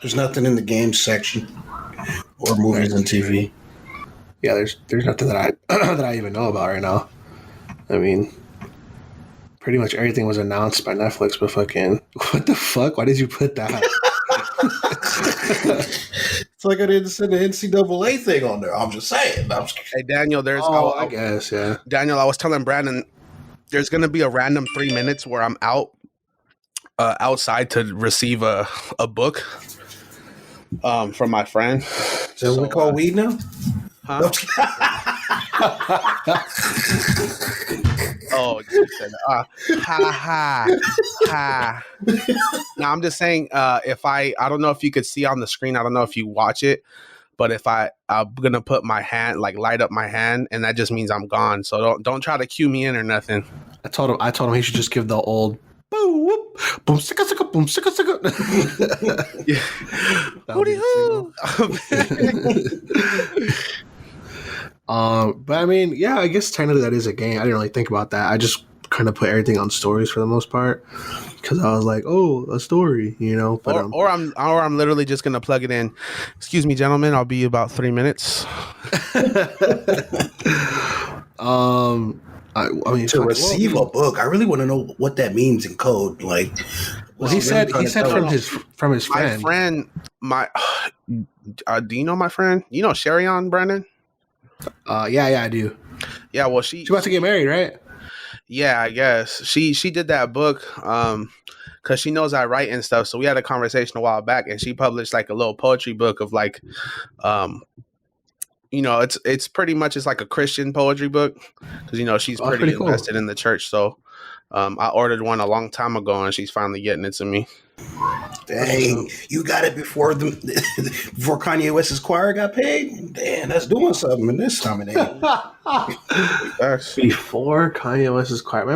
There's nothing in the games section or movies and TV. Yeah, there's nothing that I that I even know about right now. I mean, pretty much everything was announced by Netflix, but fucking what the fuck? Why did you put that? It's like I didn't send the NCAA thing on there. I'm just saying. Hey Daniel, I guess, yeah. Daniel, I was telling Brandon, there's gonna be a random 3 minutes where I'm outside to receive a book from my friend. So we call weed now? Huh? Oh, Jesus. Ha ha ha. Now I'm just saying, if I don't know if you could see on the screen, I don't know if you watch it, but if I'm gonna put my hand, like light up my hand, and that just means I'm gone. So don't try to cue me in or nothing. I told him he should just give the old boom whoop boom sicka sicka boom sicka sicka. Hooty hoo. But I mean, yeah, I guess technically that is a game. I didn't really think about that. I just kind of put everything on stories for the most part because I was like, oh, a story, you know. But or I'm literally just gonna plug it in. Excuse me, gentlemen, I'll be about 3 minutes. I mean, to receive a book, I really want to know what that means in code. Like, well, he said from his friend. My friend, do you know my friend? You know Sherion, Brandon? Yeah, I do. Yeah, well, she's about to get married, right? Yeah, I guess she did that book because she knows I write and stuff. So we had a conversation a while back, and she published like a little poetry book of like, it's pretty much it's like a Christian poetry book because she's pretty invested in the church. So I ordered one a long time ago, and she's finally getting it to me. Dang, you got it before before Kanye West's choir got paid? Damn, that's doing something in this time of day. Before Kanye West's choir.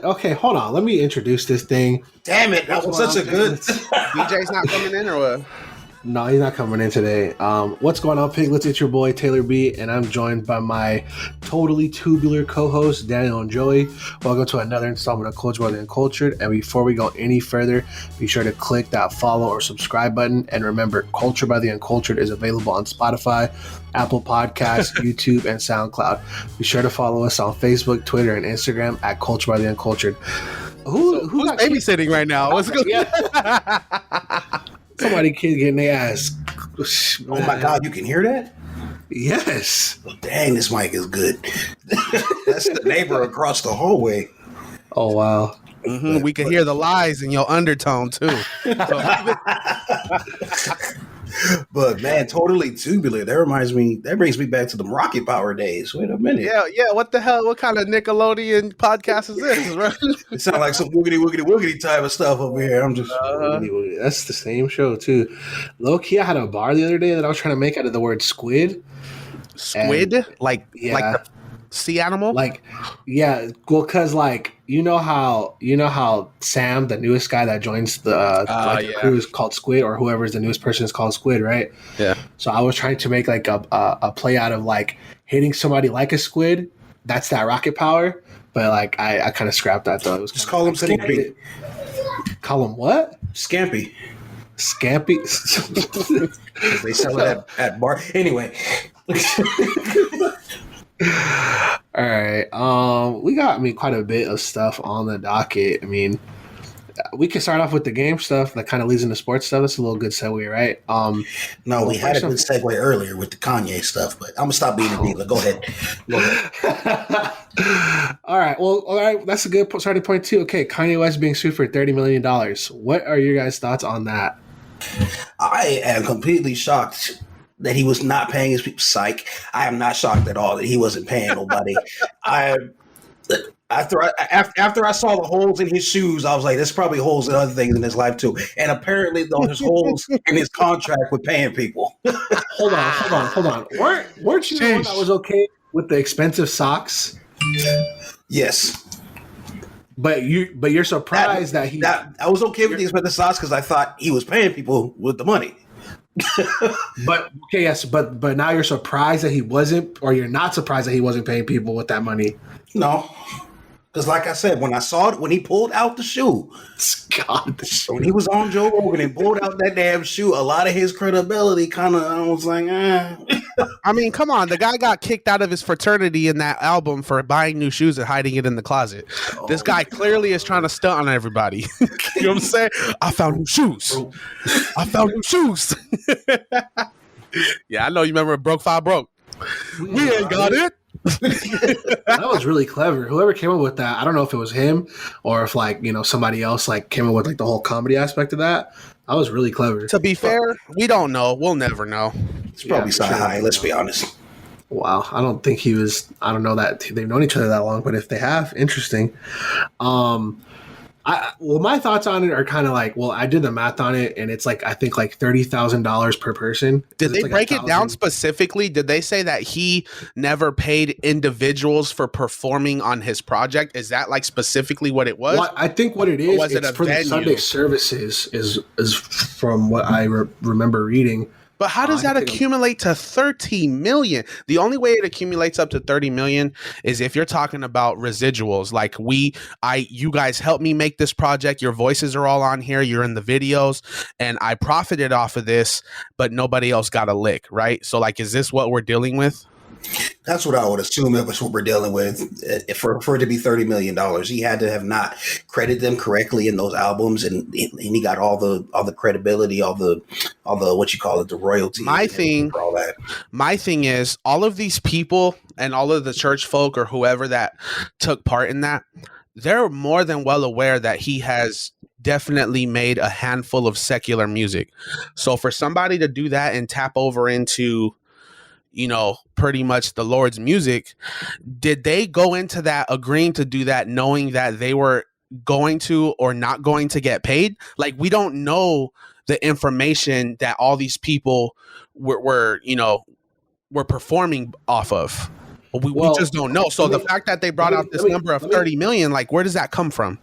Okay, hold on. Let me introduce this thing. Damn it, that was such a good... DJ's not coming in or what? No, he's not coming in today. What's going on, Piglets? It's your boy, Taylor B, and I'm joined by my totally tubular co-hosts, Daniel and Joey. Welcome to another installment of Culture Brother Uncultured. And before we go any further, be sure to click that follow or subscribe button. And remember, Culture by the Uncultured is available on Spotify, Apple Podcasts, YouTube, and SoundCloud. Be sure to follow us on Facebook, Twitter, and Instagram at Culture by the Uncultured. Who's babysitting right now? What's going on? Somebody kid getting their ass. Oh my God, you can hear that? Yes. Dang, this mic is good. That's the neighbor across the hallway. Oh, wow. Mm-hmm. We can hear the lies in your undertone, too. But man, totally tubular. That brings me back to the Rocket Power days. Wait a minute. Yeah. What the hell? What kind of Nickelodeon podcast is this? Right? It sounds like some woogity type of stuff over here. I'm just woogity. That's the same show too. Low key, I had a bar the other day that I was trying to make out of the word squid. Squid, like the sea animal. Well, because you know how Sam, the newest guy that joins the crew, is called Squid, or whoever's the newest person is called Squid, right? Yeah. So I was trying to make like a play out of like hitting somebody like a squid. That's that rocket power. But like I kind of scrapped that though. It was just call him Scampy. Call him what? Scampy. Scampy. They sell it at bar. Anyway. All right. We got quite a bit of stuff on the docket. I mean, we can start off with the game stuff that kind of leads into sports stuff. That's a little good segue, right? No, we had a good segue earlier with the Kanye stuff, but I'm gonna stop being a diva. Go ahead. All right. Well, all right. That's a good starting point too. Okay, Kanye West being sued for $30 million. What are your guys' thoughts on that? I am completely shocked that he was not paying his people. Psych. I am not shocked at all that he wasn't paying nobody. After I saw the holes in his shoes, I was like, there's probably holes in other things in his life too. And apparently there's holes in his contract with paying people. Hold on. Weren't you the one that was okay with the expensive socks? Yes. But you're surprised that I was okay with the expensive socks because I thought he was paying people with the money. But now you're surprised that he wasn't, or you're not surprised that he wasn't paying people with that money. No, Because, like I said, when I saw it, when he pulled out the shoe, God, when he was on Joe Rogan and pulled out that damn shoe, a lot of his credibility kind of, I was like, I mean, come on. The guy got kicked out of his fraternity in that album for buying new shoes and hiding it in the closet. This guy clearly is trying to stunt on everybody. You know what I'm saying? I found new shoes. I found new shoes. Yeah, I know you remember Broke Five Broke. We ain't got it. That was really clever. Whoever came up with that, I don't know if it was him or if somebody else came up with the whole comedy aspect of that. That was really clever. To be fair, we don't know. We'll never know. it's probably high. Let's be honest. Wow, I don't think he was. I don't know that they've known each other that long, but if they have, interesting. My thoughts on it are kind of I did the math on it, and it's I think $30,000 per person. Did they break it down specifically? Did they say that he never paid individuals for performing on his project? Is that specifically what it was? Well, I think what it is, was it's for the Sunday services is from what I remember reading. But how does that accumulate to 30 million? The only way it accumulates up to 30 million is if you're talking about residuals. You guys helped me make this project. Your voices are all on here. You're in the videos and I profited off of this, but nobody else got a lick, right? So is this what we're dealing with? That's what I would assume it was what we're dealing with. For it to be $30 million, he had to have not credited them correctly in those albums, and he got all the credibility, all the the royalty. My thing is all of these people and all of the church folk or whoever that took part in that, they're more than well aware that he has definitely made a handful of secular music. So for somebody to do that and tap over into pretty much the Lord's music, did they go into that agreeing to do that knowing that they were going to or not going to get paid? We don't know the information that all these people were performing off of. We just don't know. So the fact that they brought out this number of 30 million, where does that come from?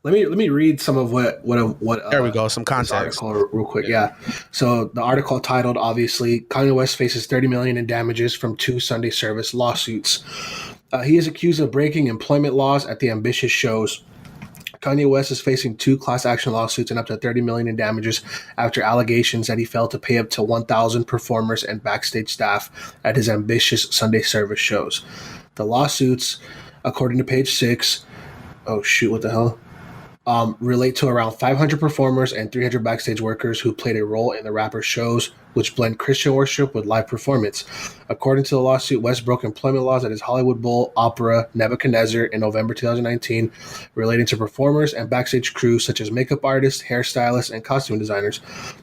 Let me read some of what there we go, some context real quick. Yeah. So the article titled, obviously, Kanye West faces 30 million in damages from 2 Sunday service lawsuits. He is accused of breaking employment laws at the ambitious shows. Kanye West is facing 2 class action lawsuits and up to 30 million in damages after allegations that he failed to pay up to 1,000 performers and backstage staff at his ambitious Sunday service shows. The lawsuits, according to page 6, oh shoot, what the hell? Relate to around 500 performers and 300 backstage workers who played a role in the rapper's shows, which blend Christian worship with live performance. According to the lawsuit, West broke employment laws at his Hollywood Bowl opera Nebuchadnezzar in November 2019, relating to performers and backstage crew such as makeup artists, hairstylists, and costume designers.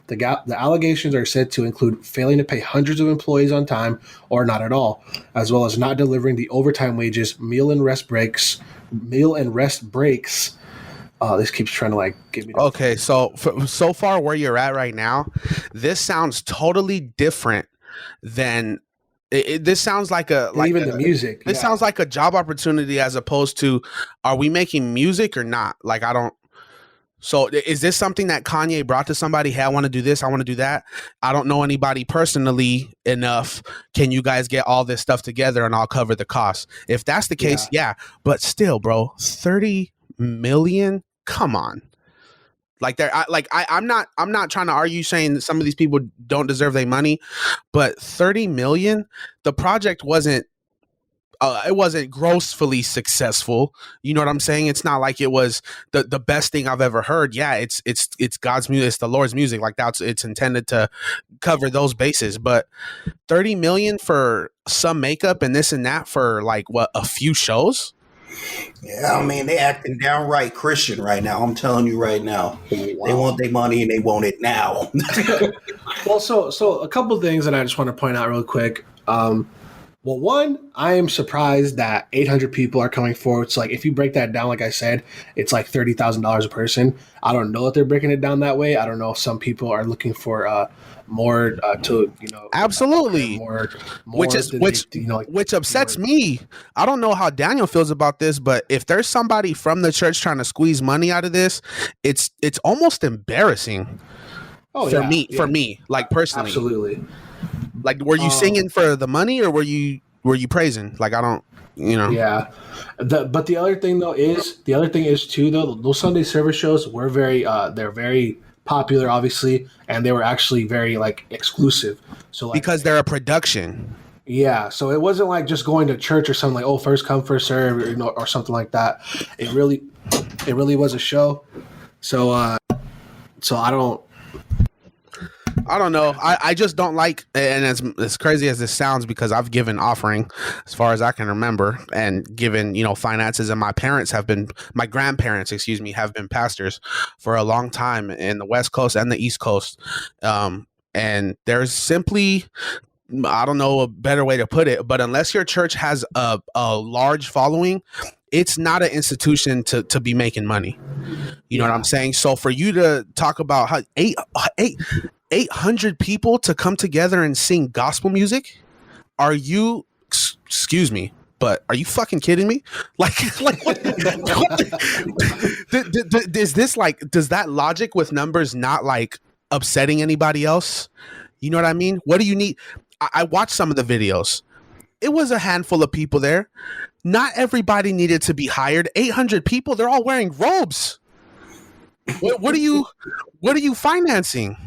The allegations are said to include failing to pay hundreds of employees on time or not at all, as well as not delivering the overtime wages, meal and rest breaks. This keeps trying to give me. Okay, so far where you're at right now, this sounds totally different than. This sounds like the music. This sounds like a job opportunity as opposed to, are we making music or not? I don't. So is this something that Kanye brought to somebody? Hey, I want to do this. I want to do that. I don't know anybody personally enough. Can you guys get all this stuff together and I'll cover the cost? If that's the case, yeah. But still, bro, 30 million. Come on. I'm not trying to argue saying that some of these people don't deserve their money, but 30 million, the project wasn't grossly successful. You know what I'm saying? It's not like it was the best thing I've ever heard. Yeah, it's God's music, it's the Lord's music. It's intended to cover those bases. But 30 million for some makeup and this and that for a few shows? Yeah, I mean, they acting downright Christian right now. I'm telling you right now. Wow. They want their money and they want it now. Well, so a couple of things that I just want to point out real quick. Well, one, I am surprised that 800 people are coming forward. So, if you break that down, like I said, it's $30,000 a person. I don't know if they're breaking it down that way. I don't know if some people are looking for more to absolutely more which upsets me. I don't know how Daniel feels about this, but if there's somebody from the church trying to squeeze money out of this, it's almost embarrassing. For me, personally. Absolutely. Were you singing for the money or were you praising? I don't. Yeah. But the other thing is too though, those Sunday service shows were they're very popular, obviously, and they were actually very like exclusive. So like, because they're a production. yeah, so it wasn't like just going to church or something like, oh, first come first serve, or something like that. It really was a show. So so I don't know. I just don't like, and as crazy as this sounds, because I've given offering as far as I can remember, and given finances, and my grandparents, have been pastors for a long time in the West Coast and the East Coast, and there's simply, I don't know a better way to put it, but unless your church has a large following, it's not an institution to be making money. You know what I'm saying? So for you to talk about how 800 people to come together and sing gospel music, excuse me, but are you fucking kidding me? Like what is this like? Does that logic with numbers not like upsetting anybody else? You know what I mean? What do you need? I watched some of the videos. It was a handful of people there. Not everybody needed to be hired. 800 people, they're all wearing robes. What are you financing?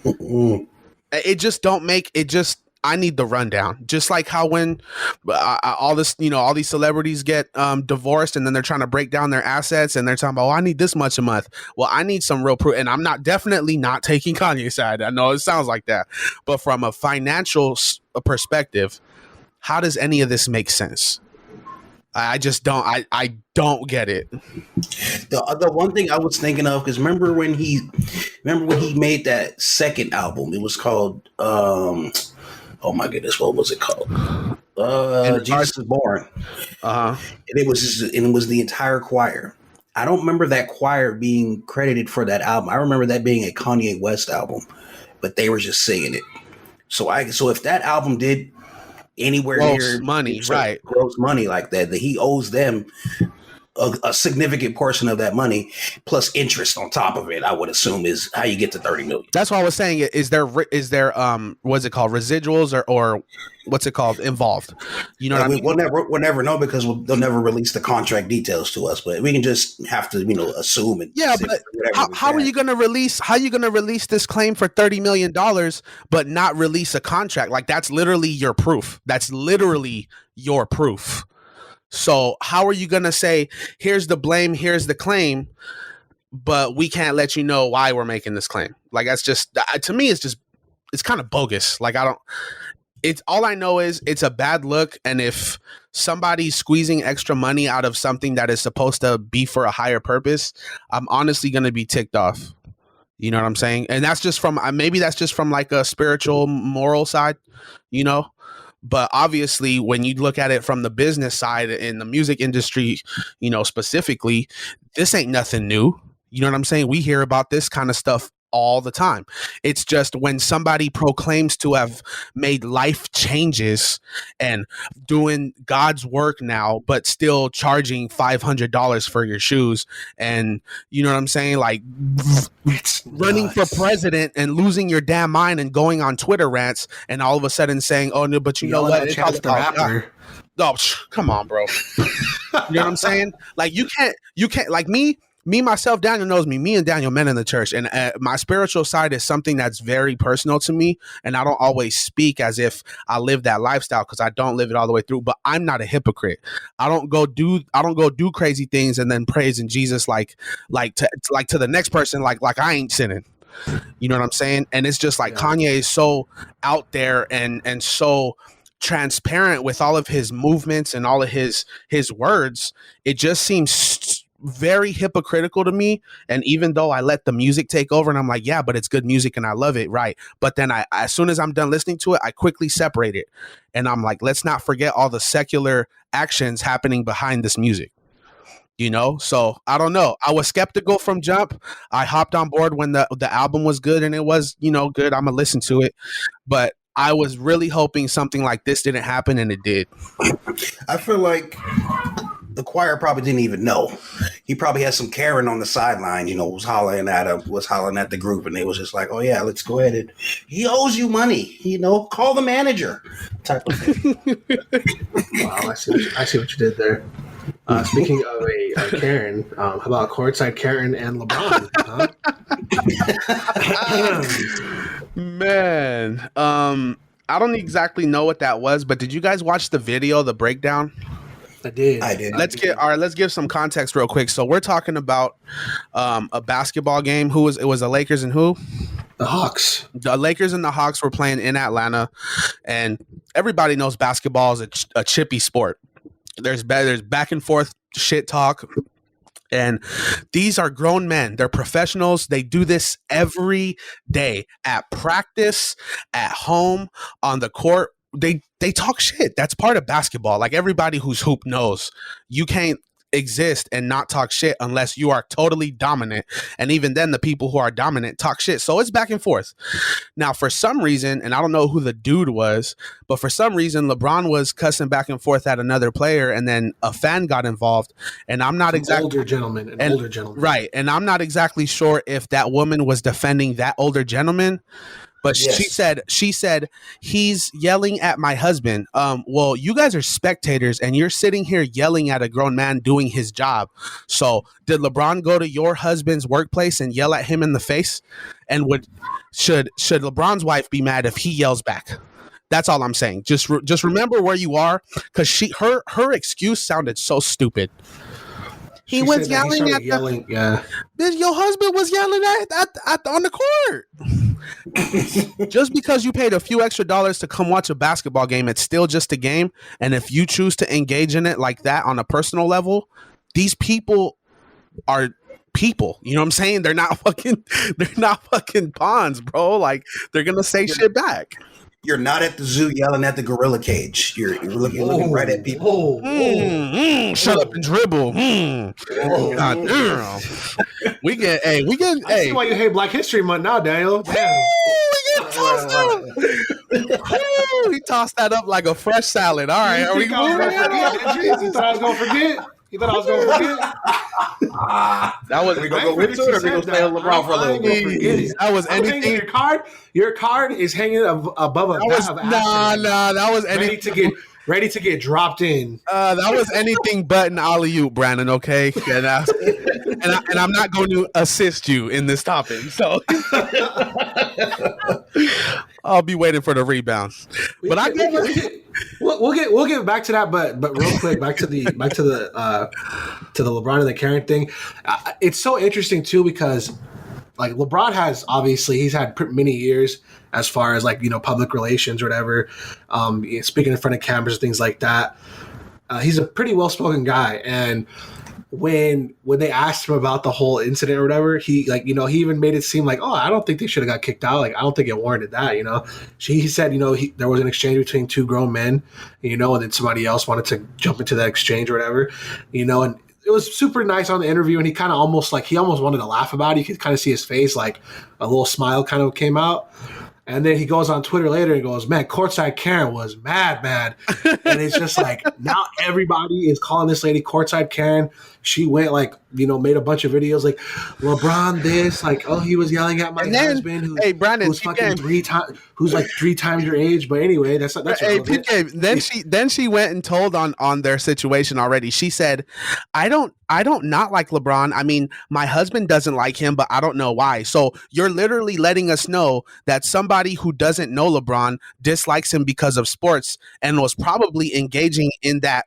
It just don't make it. Just, I need the rundown. Just like how when all these celebrities get divorced, and then they're trying to break down their assets, and they're talking about, oh, I need this much a month. Well, I need some real proof. And I'm definitely not taking Kanye's side. I know it sounds like that, but from a financial perspective, how does any of this make sense? I just don't. I don't get it. The one thing I was thinking of, because remember when he made that second album? It was called oh my goodness, what was it called? Jesus is Born. And it was the entire choir. I don't remember that choir being credited for that album. I remember that being a Kanye West album, but they were just singing it. So if that album did anywhere near money, right? Gross money like that he owes them a significant portion of that money plus interest on top of it. I would assume is how you get to 30 million. That's what I was saying. Is there what's it called, residuals or what's it called involved? You know what I mean? We'll never know because they'll never release the contract details to us. But we can just have to assume it. Yeah, but how are you going to release? How are you going to release this claim for $30 million but not release a contract? Like, that's literally your proof. That's literally your proof. So how are you going to say, here's the blame, here's the claim, but we can't let you know why we're making this claim? Like, that's just, to me, it's kind of bogus. Like, it's all I know is it's a bad look. And if somebody's squeezing extra money out of something that is supposed to be for a higher purpose, I'm honestly going to be ticked off. You know what I'm saying? And that's just from like a spiritual, moral side, But obviously, when you look at it from the business side in the music industry, specifically, this ain't nothing new. You know what I'm saying? We hear about this kind of stuff all the time. It's just when somebody proclaims to have made life changes and doing God's work now, but still charging $500 for your shoes, and you know what I'm saying, like running for president and losing your damn mind and going on Twitter rants, and all of a sudden saying, "Oh no, but you know what? It's all about God." Oh, come on, bro. You know what I'm saying? Like you can't like me, myself, Daniel knows me. Me and Daniel met in the church, and my spiritual side is something that's very personal to me. And I don't always speak as if I live that lifestyle because I don't live it all the way through. But I'm not a hypocrite. I don't go do crazy things and then praising Jesus like to the next person like I ain't sinning. You know what I'm saying? And it's just like Kanye is so out there and so transparent with all of his movements and all of his words. It just seems very hypocritical to me. And even though I let the music take over and I'm like, yeah, but it's good music and I love it, right? But then as soon as I'm done listening to it, I quickly separate it. And I'm like, let's not forget all the secular actions happening behind this music. So I don't know. I was skeptical from jump. I hopped on board when the album was good, and it was, good. I'm gonna listen to it. But I was really hoping something like this didn't happen, and it did. I feel like the choir probably didn't even know. He probably had some Karen on the sideline, was hollering at him, was hollering at the group, and they was just like, "Oh yeah, let's go ahead and he owes you money, call the manager." Type of thing. Wow, I see what you did there. Speaking of a Karen, how about courtside Karen and LeBron? Huh? Man, I don't exactly know what that was, but did you guys watch the video, the breakdown? I did. Let's give some context real quick. So we're talking about a basketball game. It was the Lakers and who? The Hawks. The Lakers and the Hawks were playing in Atlanta, and everybody knows basketball is a chippy sport. There's back and forth shit talk. And these are grown men. They're professionals. They do this every day at practice, at home, on the court. They talk shit. That's part of basketball. Like everybody who's hoop knows, you can't exist and not talk shit unless you are totally dominant. And even then, the people who are dominant talk shit. So it's back and forth. Now, for some reason, and I don't know who the dude was, but for some reason, LeBron was cussing back and forth at another player, and then a fan got involved. And I'm not exactly older gentleman, right? And I'm not exactly sure if that woman was defending that older gentleman. But yes. she said he's yelling at my husband. Well, you guys are spectators and you're sitting here yelling at a grown man doing his job. So did LeBron go to your husband's workplace and yell at him in the face? And should LeBron's wife be mad if he yells back? That's all I'm saying. Just remember where you are, because her excuse sounded so stupid. He was yelling at yeah. Your husband was yelling at on the court. Just because you paid a few extra dollars to come watch a basketball game, it's still just a game. And if you choose to engage in it like that on a personal level, these people are people. You know what I'm saying? They're not fucking pawns, bro. Like, they're gonna say shit back. You're not at the zoo yelling at the gorilla cage. You're looking right at people. Shut up and dribble. God damn. We get. I see why you hate Black History Month now, Daniel. Damn. We tossed up. He tossed that up like a fresh salad. All right, are we moving? You thought I was gonna forget? That was we gonna go into it, or we gonna stay on LeBron for a little bit? That was anything. Your card is hanging above a that of nah. That was anything. Ready to get dropped in. That was anything but an alley-oop, Brandon. Okay, and I'm not going to assist you in this topic. So I'll be waiting for the rebounds. We'll get back to that, but real quick, back to the LeBron and the Karen thing. It's so interesting too, because like LeBron has, obviously he's had many years as far as like, public relations or whatever, speaking in front of cameras and things like that. He's a pretty well-spoken guy, and when they asked him about the whole incident or whatever, he he even made it seem like, oh, I don't think they should have got kicked out. Like, I don't think it warranted that. He said, there was an exchange between two grown men, and then somebody else wanted to jump into that exchange or whatever, and it was super nice on the interview. And he kind of almost wanted to laugh about it. You could kind of see his face, like a little smile kind of came out. And then he goes on Twitter later and goes, man, courtside Karen was mad. And it's just like, now everybody is calling this lady courtside Karen. She went made a bunch of videos like, LeBron this, like, oh, he was yelling at my husband Brandon, who's fucking who's like 3 times your age. But anyway, that's PK, then she went and told on their situation already. She said, I don't not like LeBron. I mean, my husband doesn't like him, but I don't know why. So you're literally letting us know that somebody who doesn't know LeBron dislikes him because of sports and was probably engaging in that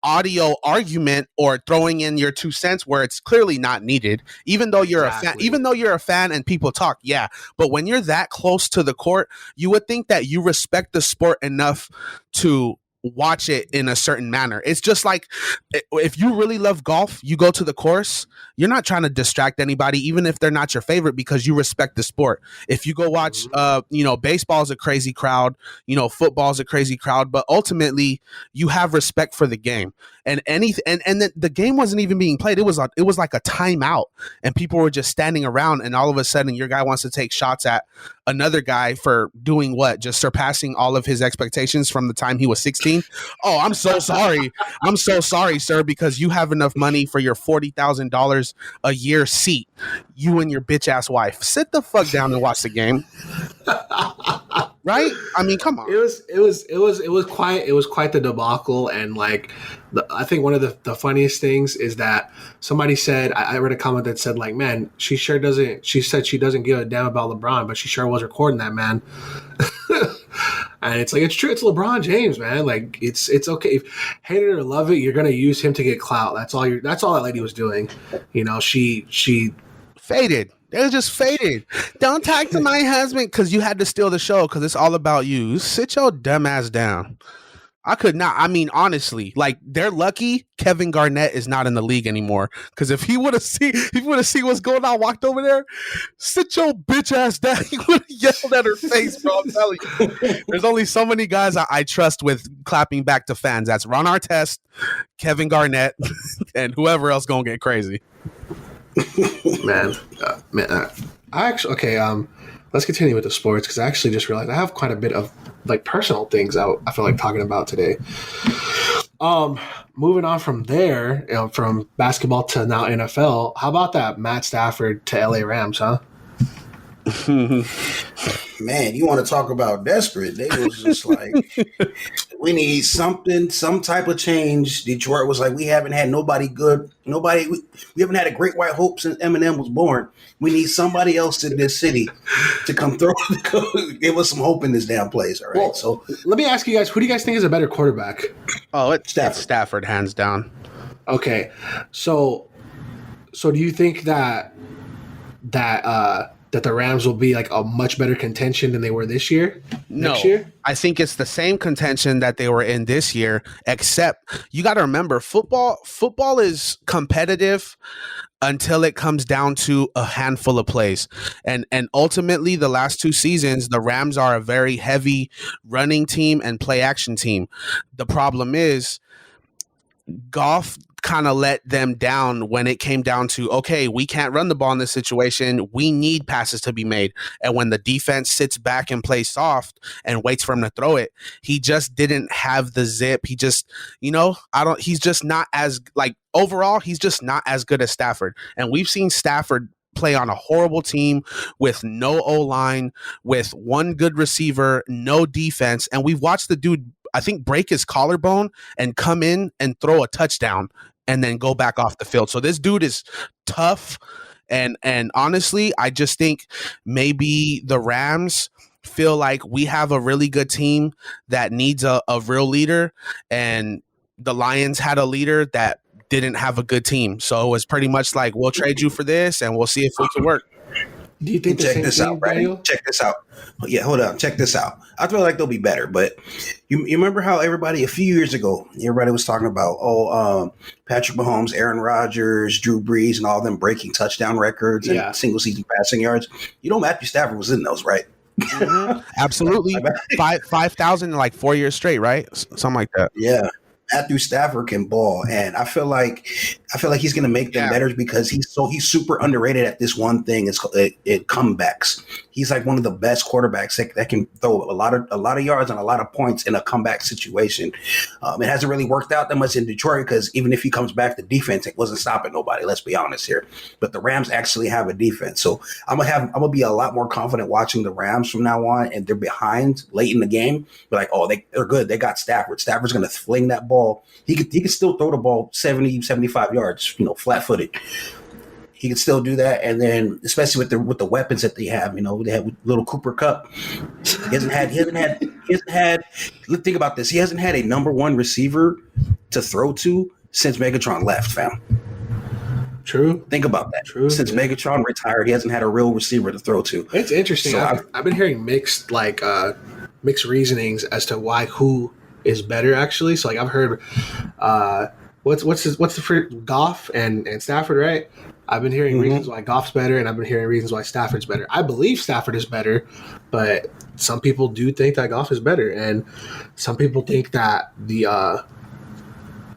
audio argument or throwing in your 2 cents where it's clearly not needed, even though you're a fan and people talk. Yeah. But when you're that close to the court, you would think that you respect the sport enough to watch it in a certain manner. It's just like, if you really love golf, you go to the course, you're not trying to distract anybody, even if they're not your favorite, because you respect the sport. If you go watch, baseball's a crazy crowd, football's a crazy crowd, but ultimately you have respect for the game. and the game wasn't even being played. It was like a timeout, and people were just standing around, and all of a sudden your guy wants to take shots at another guy for doing what? Just surpassing all of his expectations from the time he was 16. Oh, I'm so sorry. I'm so sorry, sir, because you have enough money for your $40,000 a year seat. You and your bitch ass wife. Sit the fuck down and watch the game. Right? I mean, come on. It was quite the debacle, and like I think one of the funniest things is that somebody said, I read a comment that said like, man, she said she doesn't give a damn about LeBron, but she sure was recording that, man. And it's like, it's true, it's LeBron James, man. Like it's okay. If hate it or love it, you're gonna use him to get clout. That's all that lady was doing. You know, she faded. It was just faded. Don't talk to my husband because you had to steal the show because it's all about you. Sit your dumb ass down. I could not. I mean, honestly, like they're lucky Kevin Garnett is not in the league anymore. Because if he would have seen what's going on, walked over there, sit your bitch ass down. He would have yelled at her face, bro. I'm telling you. There's only so many guys I trust with clapping back to fans. That's Ron Artest, Kevin Garnett, and whoever else gonna get crazy. man. I actually let's continue with the sports because I actually just realized I have quite a bit of like personal things I feel like talking about today. Moving on from there, from basketball to now NFL. How about that Matt Stafford to LA Rams, huh? Man, you want to talk about desperate? They was just like, we need something, some type of change. Detroit was like, we haven't had nobody good, we haven't had a great white hope since Eminem was born. We need somebody else in this city to come through, give us some hope in this damn place. All right. Well, so let me ask you guys, who do you guys think is a better quarterback? Oh, it's Stafford, hands down. Okay, so do you think that the Rams will be like a much better contention than they were this year? No, next year? I think it's the same contention that they were in this year, except you got to remember football is competitive until it comes down to a handful of plays. And ultimately the last 2 seasons, the Rams are a very heavy running team and play action team. The problem is Goff kind of let them down when it came down to, okay, we can't run the ball in this situation. We need passes to be made. And when the defense sits back and plays soft and waits for him to throw it, he just didn't have the zip. He just, he's just not as, like, overall, he's just not as good as Stafford. And we've seen Stafford play on a horrible team with no O-line, with one good receiver, no defense. And we've watched the dude, I think, break his collarbone and come in and throw a touchdown and then go back off the field. So this dude is tough. And honestly, I just think maybe the Rams feel like we have a really good team that needs a real leader. And the Lions had a leader that didn't have a good team. So it was pretty much like, we'll trade you for this and we'll see if we can work. Do you think check this out, right? Check this out. Yeah, hold on. Check this out. I feel like they'll be better, but you remember how everybody a few years ago, everybody was talking about, Patrick Mahomes, Aaron Rodgers, Drew Brees, and all of them breaking touchdown records and single season passing yards. Matthew Stafford was in those, right? Mm-hmm. Absolutely. 5,000 in like 4 years straight, right? Something like that. Yeah. Matthew Stafford can ball, and I feel like he's going to make them better because he's super underrated at this one thing. It's comebacks. He's like one of the best quarterbacks that can throw a lot of yards and a lot of points in a comeback situation. It hasn't really worked out that much in Detroit because even if he comes back, the defense wasn't stopping nobody. Let's be honest here. But the Rams actually have a defense, so I'm gonna be a lot more confident watching the Rams from now on. And they're behind late in the game, but like, oh, they're good. They got Stafford. Stafford's going to fling that ball. He could still throw the ball 70, 75 yards, flat-footed. He could still do that, and then especially with the weapons that they have, they have little Cooper Kupp. He hasn't had. Think about this. He hasn't had a number one receiver to throw to since Megatron left, fam. True. Think about that. True. Since Megatron retired, he hasn't had a real receiver to throw to. It's interesting. So I've been hearing mixed reasonings as to who is better, actually. So like I've heard what's the first, Goff and Stafford, right? I've been hearing reasons why Goff's better, and I've been hearing reasons why Stafford's better. I believe Stafford is better, but some people do think that Goff is better, and some people think that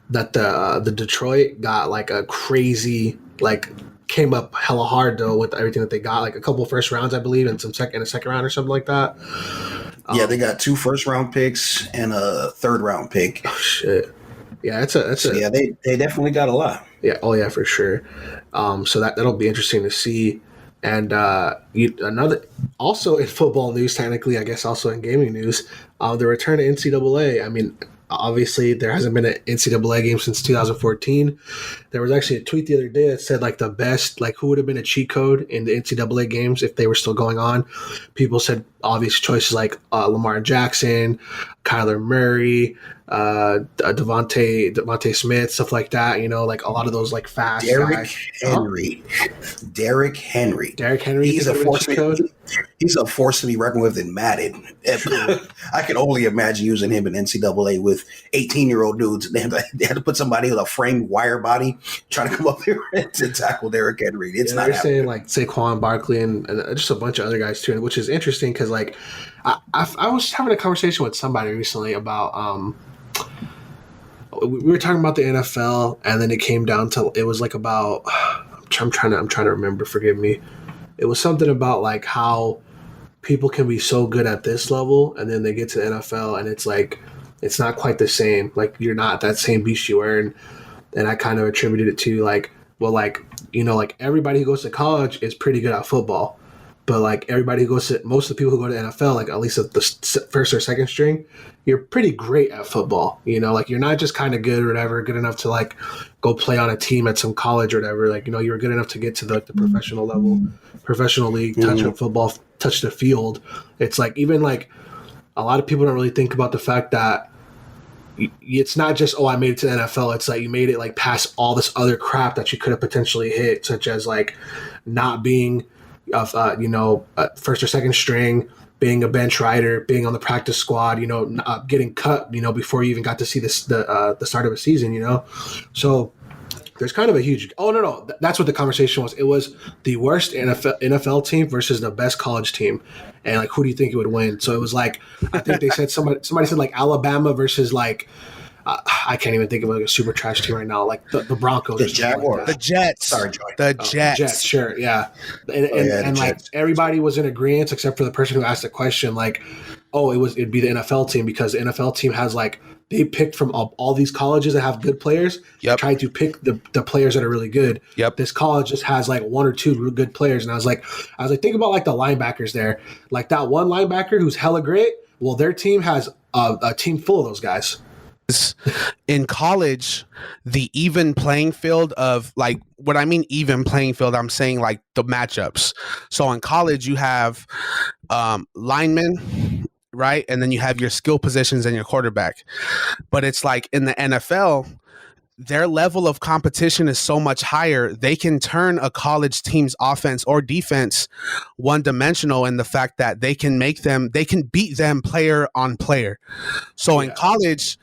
that the Detroit got like a crazy like came up hella hard though with everything that they got, like a couple first rounds, I believe, and a second round or something like that. Yeah, they got 2 first-round picks and a third-round pick. Oh shit. Yeah, Yeah, they definitely got a lot. Yeah, oh yeah, for sure. So that'll be interesting to see. And another, also in football news, technically, I guess, also in gaming news, the return to NCAA. I mean, obviously, there hasn't been an NCAA game since 2014. There was actually a tweet the other day that said like the best, like who would have been a cheat code in the NCAA games if they were still going on. People said obvious choices like Lamar Jackson, Kyler Murray, Devontae Smith, stuff like that. You know, like a lot of those like fast Derrick guys. Henry. Derrick Henry. Derrick Henry. He's a force to be reckoned with in Madden. I can only imagine using him in NCAA with 18-year-old dudes. They had to put somebody with a framed wire body trying to come up here to tackle Derrick Henry. It's not happening. Saying like Saquon Barkley and just a bunch of other guys too, which is interesting because like I was having a conversation with somebody recently about we were talking about the NFL, and then it came down to it was like about I'm trying to remember. Forgive me. It was something about like how people can be so good at this level, and then they get to the NFL, and it's like it's not quite the same. Like you're not that same beast you were, and I kind of attributed it to like, well, like you know, like everybody who goes to college is pretty good at football, but like everybody who goes to most of the people who go to the NFL, like at least at the first or second string, you're pretty great at football. You know, like you're not just kind of good or whatever, good enough to like go play on a team at some college or whatever. Like, you know, you're good enough to get to the professional level, professional league, touch on football, touch the field. It's like, even like a lot of people don't really think about the fact that it's not just, oh, I made it to the NFL. It's like you made it like past all this other crap that you could have potentially hit, such as like not being, first or second string, being a bench rider, being on the practice squad, you know, getting cut, you know, before you even got to see the start of a season, you know. So there's kind of a huge. Oh no, that's what the conversation was. It was the worst NFL team versus the best college team, and like who do you think it would win? So it was like I think they said somebody said like Alabama versus like. I can't even think of like a super trash team right now, like the Broncos, the Jaguars, like the Jets. Sorry, Joy. The Jets. Sure, yeah. And like everybody was in agreement except for the person who asked the question, like, oh, it'd be the NFL team because the NFL team has like they picked from all these colleges that have good players. Yep. Tried to pick the players that are really good. Yep. This college just has like one or two good players, and I was like, think about like the linebackers there, like that one linebacker who's hella great. Well, their team has a team full of those guys. In college, the even playing field of like what I mean even playing field, I'm saying like the matchups. So in college you have linemen, right? And then you have your skill positions and your quarterback. But it's like in the NFL, their level of competition is so much higher. They can turn a college team's offense or defense one-dimensional in the fact that they can beat them player on player. So in college,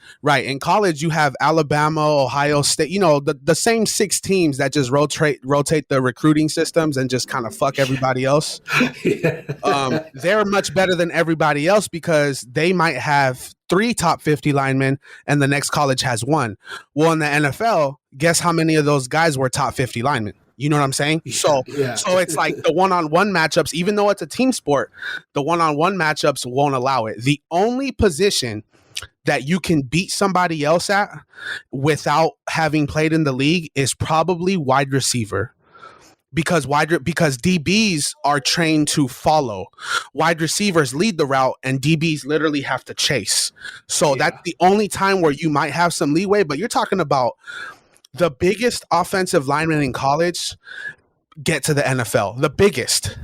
you have Alabama, Ohio State, you know, the same 6 teams that just rotate the recruiting systems and just kind of fuck everybody else. They're much better than everybody else because they might have 3 top 50 linemen and the next college has 1. Well, in the NFL, guess how many of those guys were top 50 linemen? You know what I'm saying? So it's like the one-on-one matchups, even though it's a team sport, the one-on-one matchups won't allow it. The only position that you can beat somebody else at without having played in the league is probably wide receiver. Because DBs are trained to follow. Wide receivers lead the route and DBs literally have to chase. So that's the only time where you might have some leeway, but you're talking about the biggest offensive linemen in college get to the NFL. The biggest.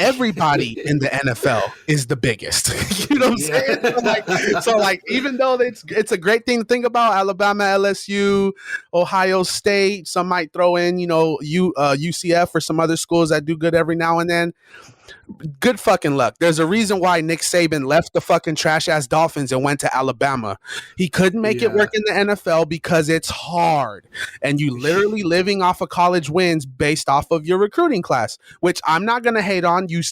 Everybody in the NFL is the biggest. You know what I'm saying? So like, even though it's a great thing to think about, Alabama, LSU, Ohio State, some might throw in, you know, UCF or some other schools that do good every now and then. Good fucking luck. There's a reason why Nick Saban left the fucking trash ass Dolphins and went to Alabama. He couldn't make it work in the NFL because it's hard. And you literally living off of college wins based off of your recruiting class, which I'm not going to hate on. You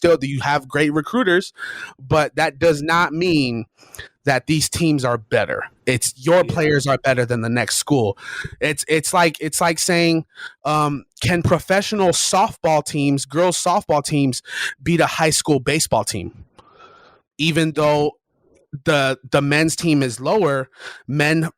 have great recruiters, but that does not mean that these teams are better. It's your players are better than the next school. It's like saying, can professional softball teams, girls softball teams, beat a high school baseball team? Even though the men's team is lower, men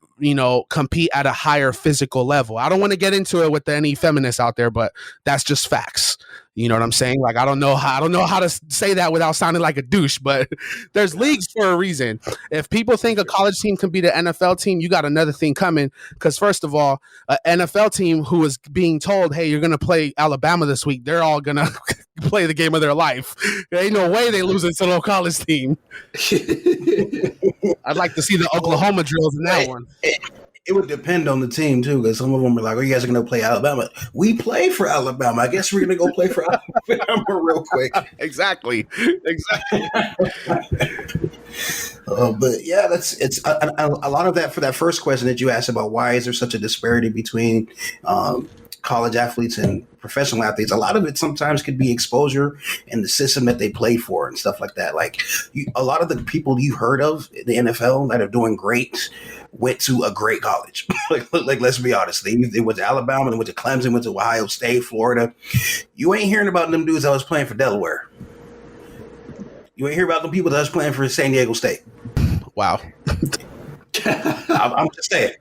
compete at a higher physical level. I don't want to get into it with any feminists out there, but that's just facts. You know what I'm saying? Like, I don't know how to say that without sounding like a douche, but there's leagues for a reason. If people think a college team can beat an NFL team, you got another thing coming. Because first of all, an NFL team who is being told, hey, you're going to play Alabama this week, they're all going to play the game of their life. There ain't no way they lose it to no college team. I'd like to see the Oklahoma drills in that one. It would depend on the team too, because some of them are like, "Oh, you guys are going to play Alabama." We play for Alabama. I guess we're going to go play for Alabama real quick. Exactly. But yeah, it's a lot of that for that first question that you asked about why is there such a disparity between college athletes and professional athletes. A lot of it sometimes could be exposure and the system that they play for and stuff like that. Like a lot of the people you heard of in the NFL that are doing great went to a great college. like let's be honest. They went to Alabama, they went to Clemson, went to Ohio State, Florida. You ain't hearing about them dudes that was playing for Delaware. You ain't hear about them people that was playing for San Diego State. Wow. I'm just saying.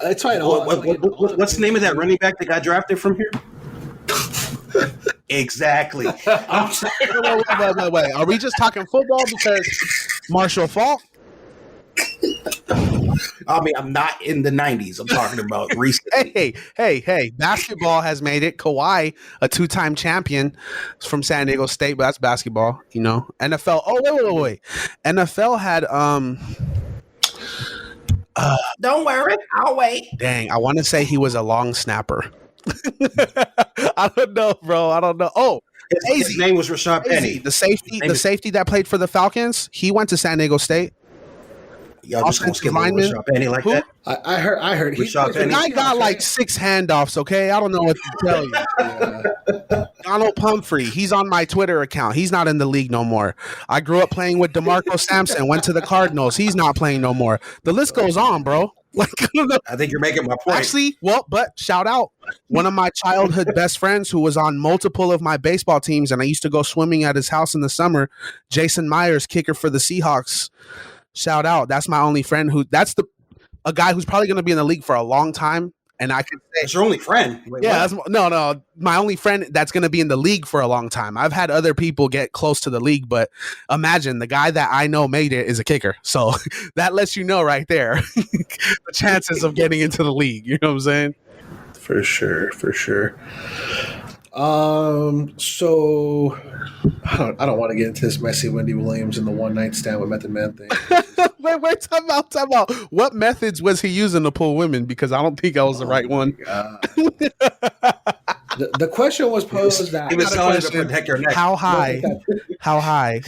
That's right. What's the name of that running back that got drafted from here? Exactly. Wait. Are we just talking football because Marshall Faulk? I mean, I'm not in the 90s. I'm talking about recently. Hey. Basketball has made it. Kawhi, a 2-time champion from San Diego State, but that's basketball, NFL. Oh, wait. NFL had don't worry, I'll wait. Dang, I want to say he was a long snapper. I don't know, bro. I don't know. Oh, his name was Rashad Penny. The safety that played for the Falcons. He went to San Diego State. Y'all just gonna skip over Rashad Penny like that? I heard the guy got like 6 handoffs. Okay, I don't know what to tell you. Yeah. Donald Pumphrey, he's on my Twitter account. He's not in the league no more. I grew up playing with DeMarco Sampson. Went to the Cardinals. He's not playing no more. The list goes on, bro. Like, I think you're making my point. Actually, but shout out one of my childhood best friends who was on multiple of my baseball teams, and I used to go swimming at his house in the summer. Jason Myers, kicker for the Seahawks. Shout out. That's my only friend a guy who's probably going to be in the league for a long time. And I can say it's your only friend. Wait, yeah, no. My only friend that's going to be in the league for a long time. I've had other people get close to the league, but imagine the guy that I know made it is a kicker. So that lets you know right there the chances of getting into the league. You know what I'm saying? For sure. So I don't want to get into this messy Wendy Williams and the one night stand with Method Man thing. Wait, time out. What methods was he using to pull women? Because I don't think I was the right one. The question was posed that he was telling to protect your neck. How high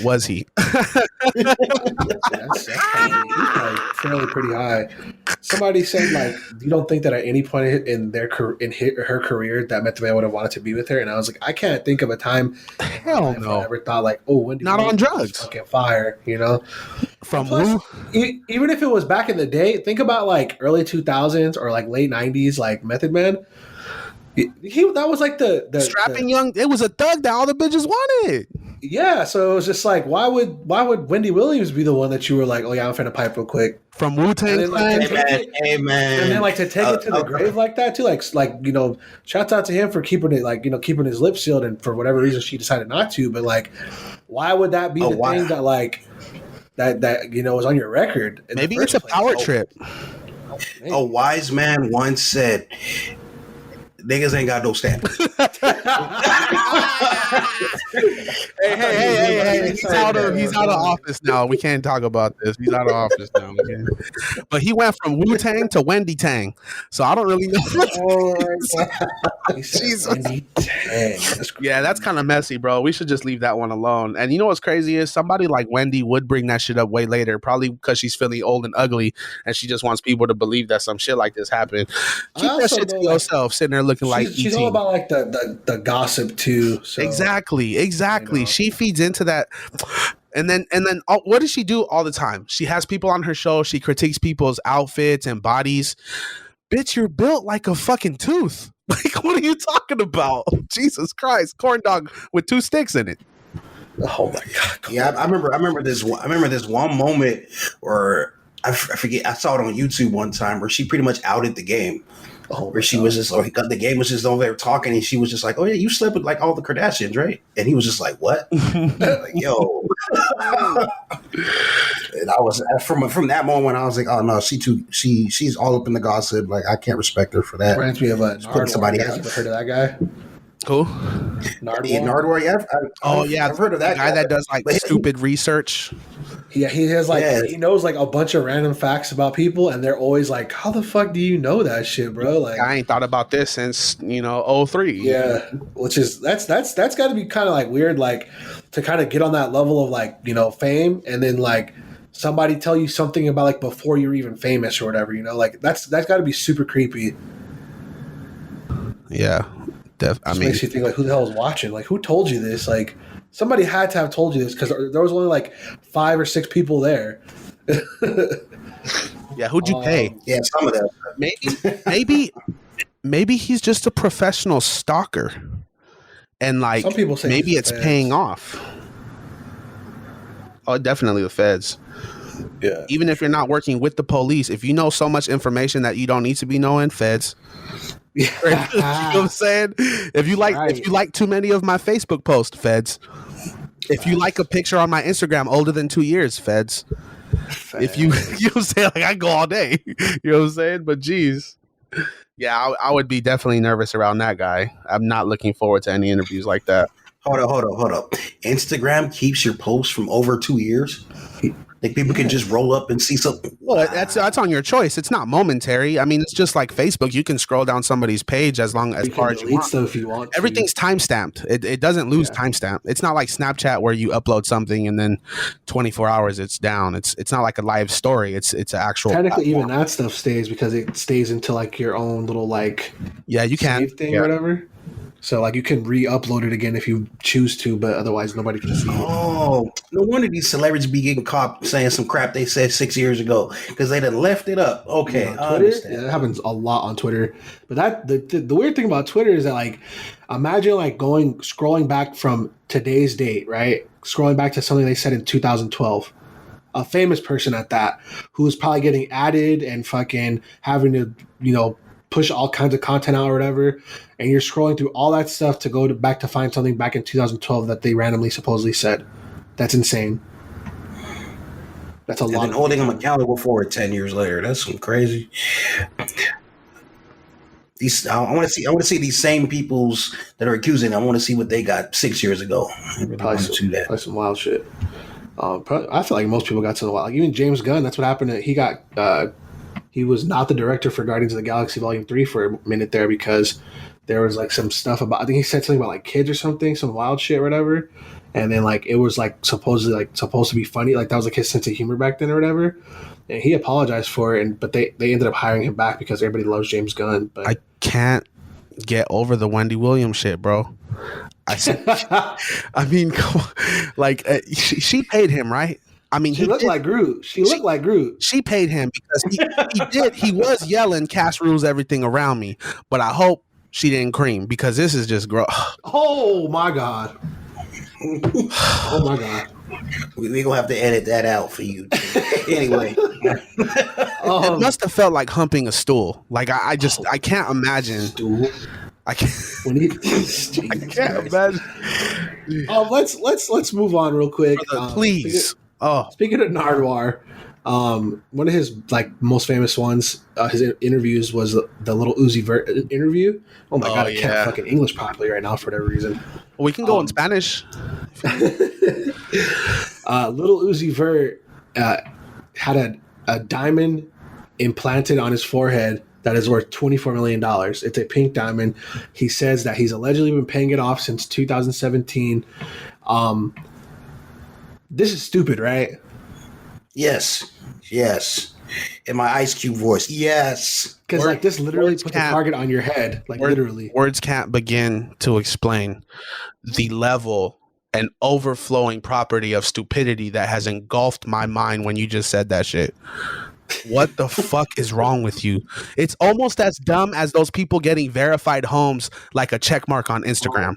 was he? He's probably fairly pretty high. Somebody said, like, you don't think that at any point in her career that Method Man would have wanted to be with her? And I was like, I can't think of a time. Hell no. I ever thought like, oh, Wendy not on drugs, fucking fire, From plus, even if it was back in the day, think about like early 2000s or like late 90s, like Method Man. That was like the strapping young. It was a thug that all the bitches wanted. Yeah, so it was just like, why would Wendy Williams be the one that you were like, oh yeah, I'm finna pipe real quick from Wu-Tang Clan? Amen. And then like to take it to the grave like that too, like shouts out to him for keeping it keeping his lips sealed, and for whatever reason she decided not to. But like, why would that be the thing that like that was on your record? Maybe it's a power trip. A wise man once said, niggas ain't got no standards. Hey. He's out of office now. We can't talk about this. He's out of office now. But he went from Wu-Tang to Wendy Tang. So I don't really know. Jesus. Wendy Tang. Yeah, that's kind of messy, bro. We should just leave that one alone. And you know what's crazy is somebody like Wendy would bring that shit up way later, probably because she's feeling old and ugly and she just wants people to believe that some shit like this happened. Keep that shit to yourself, sitting there looking like she's all about like the gossip too. So, Exactly. She feeds into that. And then what does she do all the time? She has people on her show. She critiques people's outfits and bodies. Bitch, you're built like a fucking tooth. Like, what are you talking about? Jesus Christ, corn dog with 2 sticks in it. Oh my god! Yeah, I remember this one moment where I forget. I saw it on YouTube one time where she pretty much outed the game. Where she was just like, the game was just over there talking, and she was just like, "Oh yeah, you slept with like all the Kardashians, right?" And he was just like, "What?" Like, yo. And I was from that moment, I was like, "Oh no, she's all up in the gossip. Like I can't respect her for that." Reminds me of a Somebody Nardwar. Ever heard of that guy? Who? Nardwar. Yeah, Nardwar. Yeah, I've heard of that guy that does like stupid research. Yeah, he has he knows like a bunch of random facts about people, and they're always like, "How the fuck do you know that shit, bro?" Like, I ain't thought about this since 03. Yeah, which is that's got to be kind of like weird, like to kind of get on that level of like fame, and then like somebody tell you something about like before you're even famous or whatever. Like that's got to be super creepy. Yeah, I mean, makes you think like, who the hell is watching? Like, who told you this? Like, somebody had to have told you this because there was only like 5 or 6 people there. Yeah, who'd you pay? Yeah, some of that. Maybe he's just a professional stalker, and like some people say maybe it's paying off. Oh, definitely the feds. Yeah. Even if you're not working with the police, if you know so much information that you don't need to be knowing, feds. Yeah. You know what I'm saying? If you like too many of my Facebook posts, feds. If you like a picture on my Instagram older than 2 years, feds. If you know what I'm saying, like I go all day. You know what I'm saying? But geez. Yeah, I would be definitely nervous around that guy. I'm not looking forward to any interviews like that. Hold up. Instagram keeps your posts from over 2 years. Like people can just roll up and see something. Well, that's on your choice. It's not momentary. I mean, it's just like Facebook. You can scroll down somebody's page as far as you want. Stuff if you want. Everything's time stamped. It doesn't lose timestamp. It's not like Snapchat where you upload something and then 24 hours it's down. It's not like a live story. It's an actual. Technically, even that stuff stays because it stays into like your own little like you can save thing or whatever. So, like, you can re-upload it again if you choose to, but otherwise nobody can see it. Oh, no wonder these celebrities be getting caught saying some crap they said 6 years ago because they done left it up. Okay, on Twitter, that happens a lot on Twitter. But the weird thing about Twitter is that, like, imagine, like, scrolling back from today's date, right? Scrolling back to something they said in 2012. A famous person at that who's probably getting added and fucking having to, push all kinds of content out or whatever, and you're scrolling through all that stuff to go back to find something back in 2012 that they randomly supposedly said. That's insane. That's a lot. And holding them accountable for it 10 years later. That's some crazy. I want to see these same peoples that are accusing them. I want to see what they got 6 years ago. Probably some wild shit. I feel like most people got to the wild. Like even James Gunn. That's what happened. He was not the director for Guardians of the Galaxy Volume 3 for a minute there because there was like some stuff about, I think he said something about like kids or something, some wild shit or whatever. And then like it was like supposed to be funny. Like that was like his sense of humor back then or whatever. And he apologized for it. But they ended up hiring him back because everybody loves James Gunn. But I can't get over the Wendy Williams shit, bro. I mean, come on. Like she paid him, right? I mean, she looked like Groot. She looked like Groot. She paid him because he was yelling, "Cast rules everything around me." But I hope she didn't cream because this is just gross. Oh my god. Oh my god. We're gonna have to edit that out for you. Anyway, it must have felt like humping a stool. Like I can't imagine. Stool. I can't. I can't imagine. Let's move on real quick. Please. Speaking of Nardwar, one of his like most famous ones, his interviews was the Little Uzi Vert interview. Oh my god, I can't fucking English properly right now for whatever reason. We can go in Spanish. Little Uzi Vert had a diamond implanted on his forehead that is worth $24 million. It's a pink diamond. He says that he's allegedly been paying it off since 2017. This is stupid, right? Yes. In my Ice Cube voice, yes. Because like this literally puts a target on your head, like literally. Words can't begin to explain the level an overflowing property of stupidity that has engulfed my mind when you just said that shit. What the fuck is wrong with you? It's almost as dumb as those people getting verified homes like a check mark on Instagram.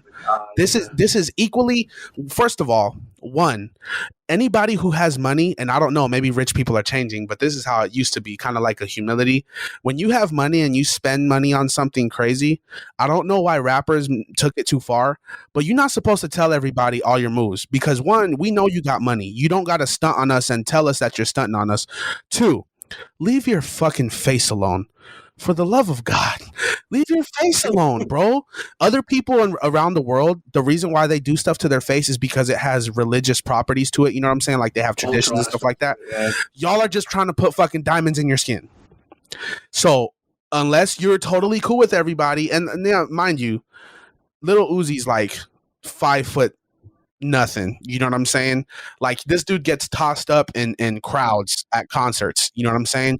This is equally, first of all, one, anybody who has money, and I don't know, maybe rich people are changing, but this is how it used to be, kind of like a humility. When you have money and you spend money on something crazy, I don't know why rappers took it too far, but you're not supposed to tell everybody all your moves because one, we know you got money. You don't got to stunt on us and tell us that you're stunting on us. Two, leave your fucking face alone. For the love of God, leave your face alone, bro. Other people around the world, the reason why they do stuff to their face is because it has religious properties to it. You know what I'm saying? Like they have traditions and stuff like that. Yeah. Y'all are just trying to put fucking diamonds in your skin. So unless you're totally cool with everybody, and mind you, Lil Uzi's like 5 foot nothing. You know what I'm saying? Like this dude gets tossed up in crowds at concerts. You know what I'm saying?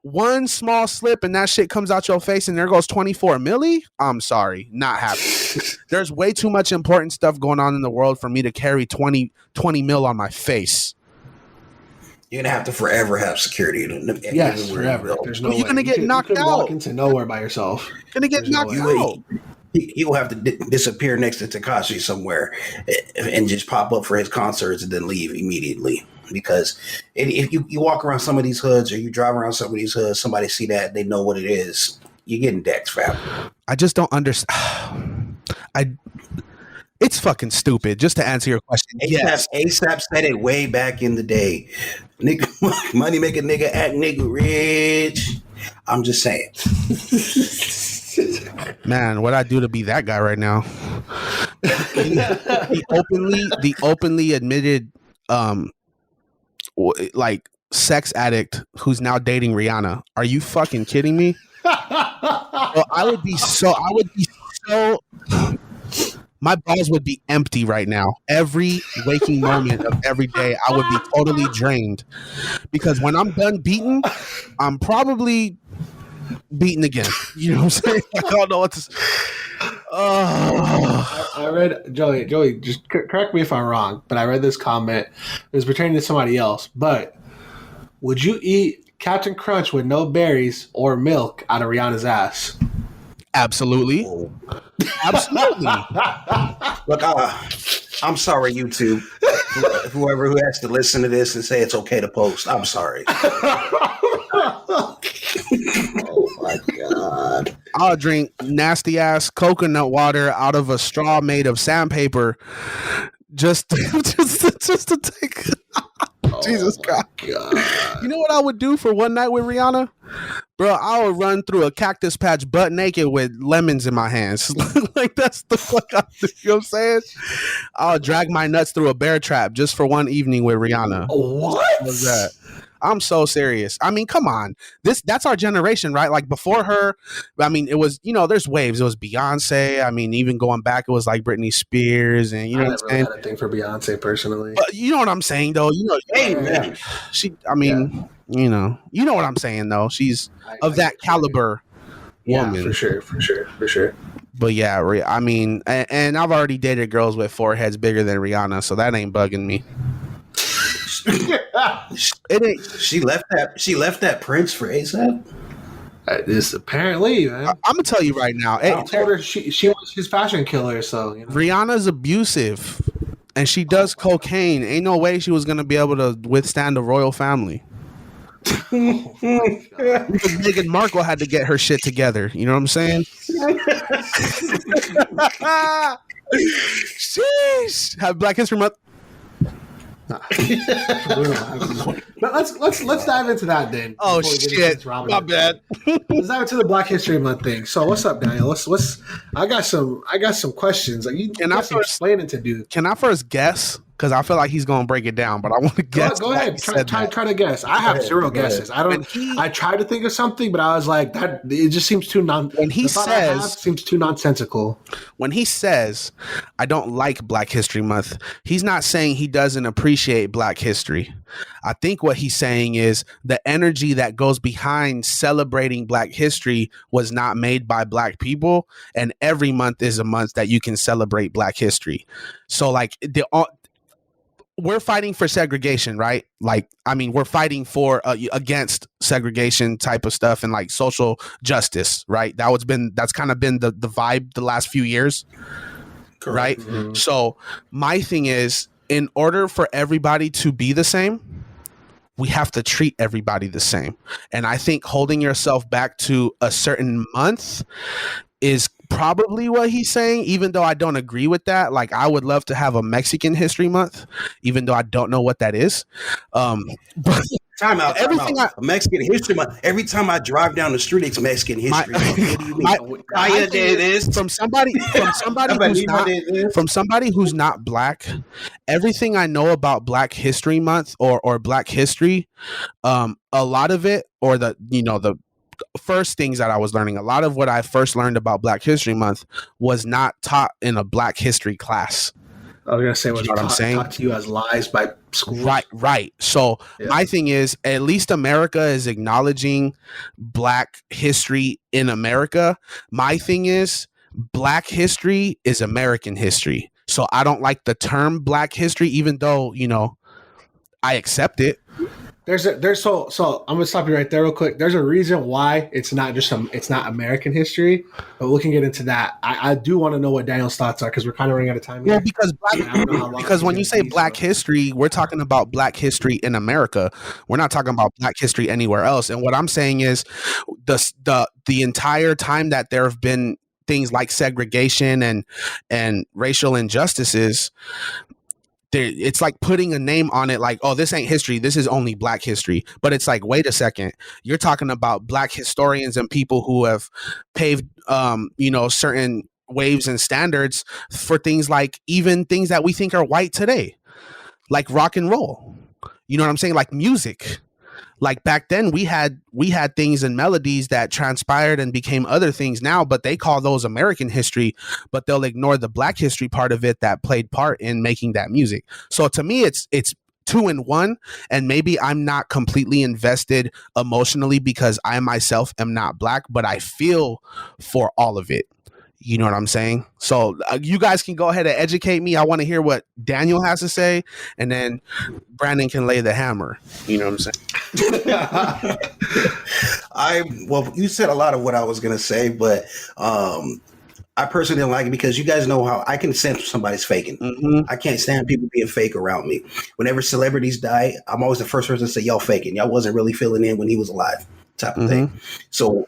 One small slip and that shit comes out your face and there goes 24 milli. I'm sorry, not happening. There's way too much important stuff going on in the world for me to carry 20 mil on my face. You're gonna have to forever have security. Yes, forever. There's no way. You're gonna get knocked out. Walk into nowhere by yourself. You're gonna get knocked out. He will have to disappear next to Tekashi somewhere and just pop up for his concerts and then leave immediately. Because if you walk around some of these hoods or you drive around some of these hoods, somebody see that, they know what it is. You're getting decked, fam. I just don't understand. It's fucking stupid. Just to answer your question, ASAP said it way back in the day. Nigga, money make a nigga act nigga rich. I'm just saying. Man, what I do to be that guy right now? the openly admitted like sex addict who's now dating Rihanna. Are you fucking kidding me? Well, I would be so my balls would be empty right now. Every waking moment of every day, I would be totally drained. Because when I'm done beating, I'm probably beaten again. You know what I'm saying? I don't know what to say. I read, Joey, just correct me if I'm wrong, but I read this comment. It was pertaining to somebody else. But would you eat Captain Crunch with no berries or milk out of Rihanna's ass? Absolutely. Absolutely. Look, I'm sorry, YouTube. Whoever who has to listen to this and say it's okay to post, I'm sorry. Oh my God. I'll drink nasty ass coconut water out of a straw made of sandpaper just to take. Jesus Christ. God. You know what I would do for one night with Rihanna? Bro, I would run through a cactus patch butt naked with lemons in my hands. Like, that's the fuck I do. You know what I'm saying? I'll drag my nuts through a bear trap just for one evening with Rihanna. What? What's that? I'm so serious. I mean, come on. That's our generation, right? Like before her, I mean, it was, there's waves. It was Beyonce. I mean, even going back, it was like Britney Spears and I never had a thing for Beyonce personally. But you know what I'm saying though? Hey man. You know what I'm saying though. She's of that caliber woman. Yeah, for sure. But yeah, I mean, and I've already dated girls with foreheads bigger than Rihanna, so that ain't bugging me. It ain't. She left that Prince for ASAP. This apparently, man. I'm gonna tell you right now. I told her she was his fashion killer. So Rihanna's abusive, and she does cocaine. Ain't no way she was gonna be able to withstand the royal family. Because Meghan Markle had to get her shit together. You know what I'm saying? Sheesh. Have Black History Month. Let's dive into that then. Oh shit! My bad. Let's dive into the Black History Month thing. So what's up, Daniel? I got some questions. Like, you got some explaining to do. Can I first guess because I feel like he's gonna break it down, but I want to guess. Go ahead. Try to guess. I have zero guesses. I don't. I tried to think of something, but I was like, that it just seems too when he says seems too nonsensical. When he says, "I don't like Black History Month," he's not saying he doesn't appreciate Black history. I think what he's saying is the energy that goes behind celebrating Black history was not made by Black people, and every month is a month that you can celebrate Black history. So, like we're fighting for segregation, right? Like, I mean, we're fighting for against segregation type of stuff and like social justice, right? That's kind of been the vibe the last few years. Correct. Right? Mm-hmm. So my thing is, in order for everybody to be the same, we have to treat everybody the same. And I think holding yourself back to a certain month is probably what he's saying, even though I don't agree with that. Like, I would love to have a Mexican History Month, even though I don't know what that is. But Time out. Mexican History Month. Every time I drive down the street, it's Mexican History Month. From somebody who's not Black, everything I know about Black History Month or Black history, a lot of it, or the first things that I was learning, a lot of what I first learned about Black History Month was not taught in a Black history class. I was gonna say what I'm saying. Taught to you as lies by school. Right. So my thing is, at least America is acknowledging Black history in America. My thing is, Black history is American history. So I don't like the term Black history, even though I accept it. So I'm gonna stop you right there real quick. There's a reason why it's not American history, but we can get into that. I do want to know what Daniel's thoughts are because we're kind of running out of time here. Yeah, because when you say Black history, we're talking about Black history in America. We're not talking about Black history anywhere else. And what I'm saying is, the entire time that there have been things like segregation and racial injustices, it's like putting a name on it, like, oh, this ain't history, this is only Black history. But it's like, wait a second, you're talking about Black historians and people who have paved certain waves and standards for things like, even things that we think are white today, like rock and roll. You know what I'm saying? Like music. Like back then we had things and melodies that transpired and became other things now, but they call those American history, but they'll ignore the Black history part of it that played part in making that music. So to me, it's 2 in 1, and maybe I'm not completely invested emotionally because I myself am not Black, but I feel for all of it. You know what I'm saying? So you guys can go ahead and educate me. I want to hear what Daniel has to say, and then Brandon can lay the hammer. You know what I'm saying? Well, you said a lot of what I was going to say, but I personally don't like it because you guys know how I can sense somebody's faking. Mm-hmm. I can't stand people being fake around me. Whenever celebrities die, I'm always the first person to say, y'all faking. Y'all wasn't really filling in when he was alive, type of thing. So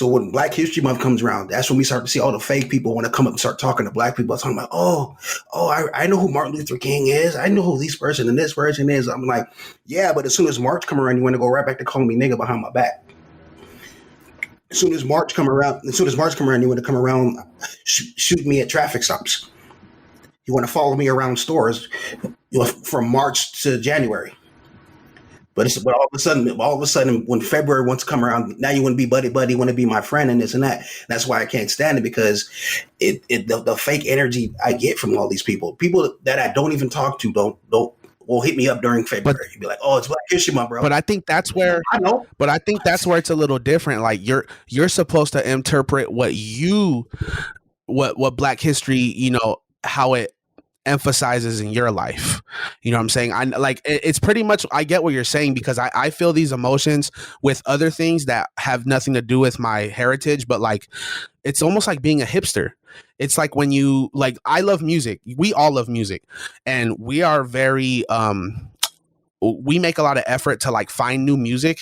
when Black History Month comes around, that's when we start to see all the fake people want to come up and start talking to Black people. Talking about, I know who Martin Luther King is. I know who this person and this person is. I'm like, yeah, but as soon as March come around, you want to go right back to calling me nigga behind my back. As soon as March come around, you want to come around, shoot me at traffic stops. You want to follow me around stores from March to January. But all of a sudden, when February wants to come around, now you want to be buddy, want to be my friend, and this and that. That's why I can't stand it, because the fake energy I get from all these people that I don't even talk to, will hit me up during February. You'd be like, oh, it's Black History Month, bro. But I think that's where that's where it's a little different. Like you're supposed to interpret what Black history, how it emphasizes in your life. You know what I'm saying? It's pretty much, I get what you're saying, because I feel these emotions with other things that have nothing to do with my heritage, but like, it's almost like being a hipster. It's like when you, like, I love music. We all love music, and we are very, we make a lot of effort to like find new music.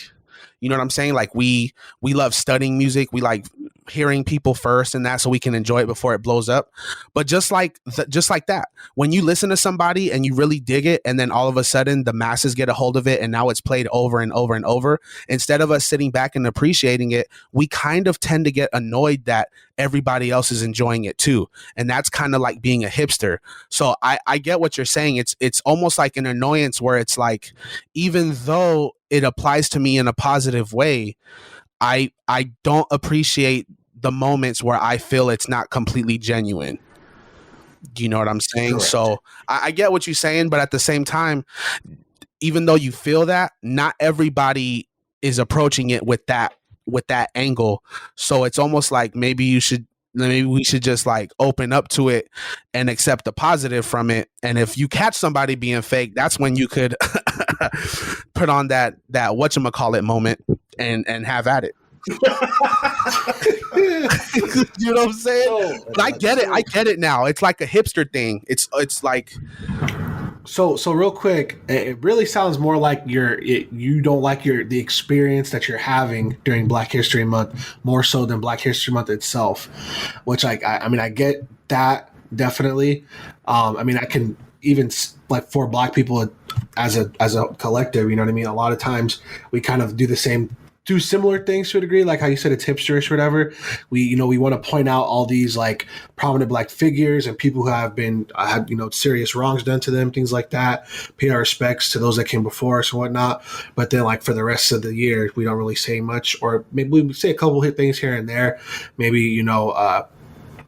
You know what I'm saying? Like we love studying music. We like hearing people first and that, so we can enjoy it before it blows up. But just like that, when you listen to somebody and you really dig it, and then all of a sudden the masses get a hold of it, and now it's played over and over and over, instead of us sitting back and appreciating it, we kind of tend to get annoyed that everybody else is enjoying it too. And that's kind of like being a hipster. So I get what you're saying. It's almost like an annoyance where it's like, even though it applies to me in a positive way, I don't appreciate the moments where I feel it's not completely genuine. Do you know what I'm saying? Correct. So I get what you're saying, but at the same time, even though you feel that, not everybody is approaching it with that angle. So it's almost like maybe we should just like open up to it and accept the positive from it. And if you catch somebody being fake, that's when you could put on that whatchamacallit moment and have at it. You know what I'm saying? But I get it now. It's like a hipster thing. It's like, So real quick, it really sounds more like you don't like the experience that you're having during Black History Month more so than Black History Month itself, which I mean I get that definitely. I mean I can even like for Black people as a collective, you know what I mean. A lot of times we kind of do similar things to a degree, like how you said it's hipsterish or whatever. We want to point out all these like prominent Black figures and people who have been had serious wrongs done to them, things like that. Pay our respects to those that came before us and whatnot. But then like for the rest of the year, we don't really say much, or maybe we say a couple hit things here and there. Maybe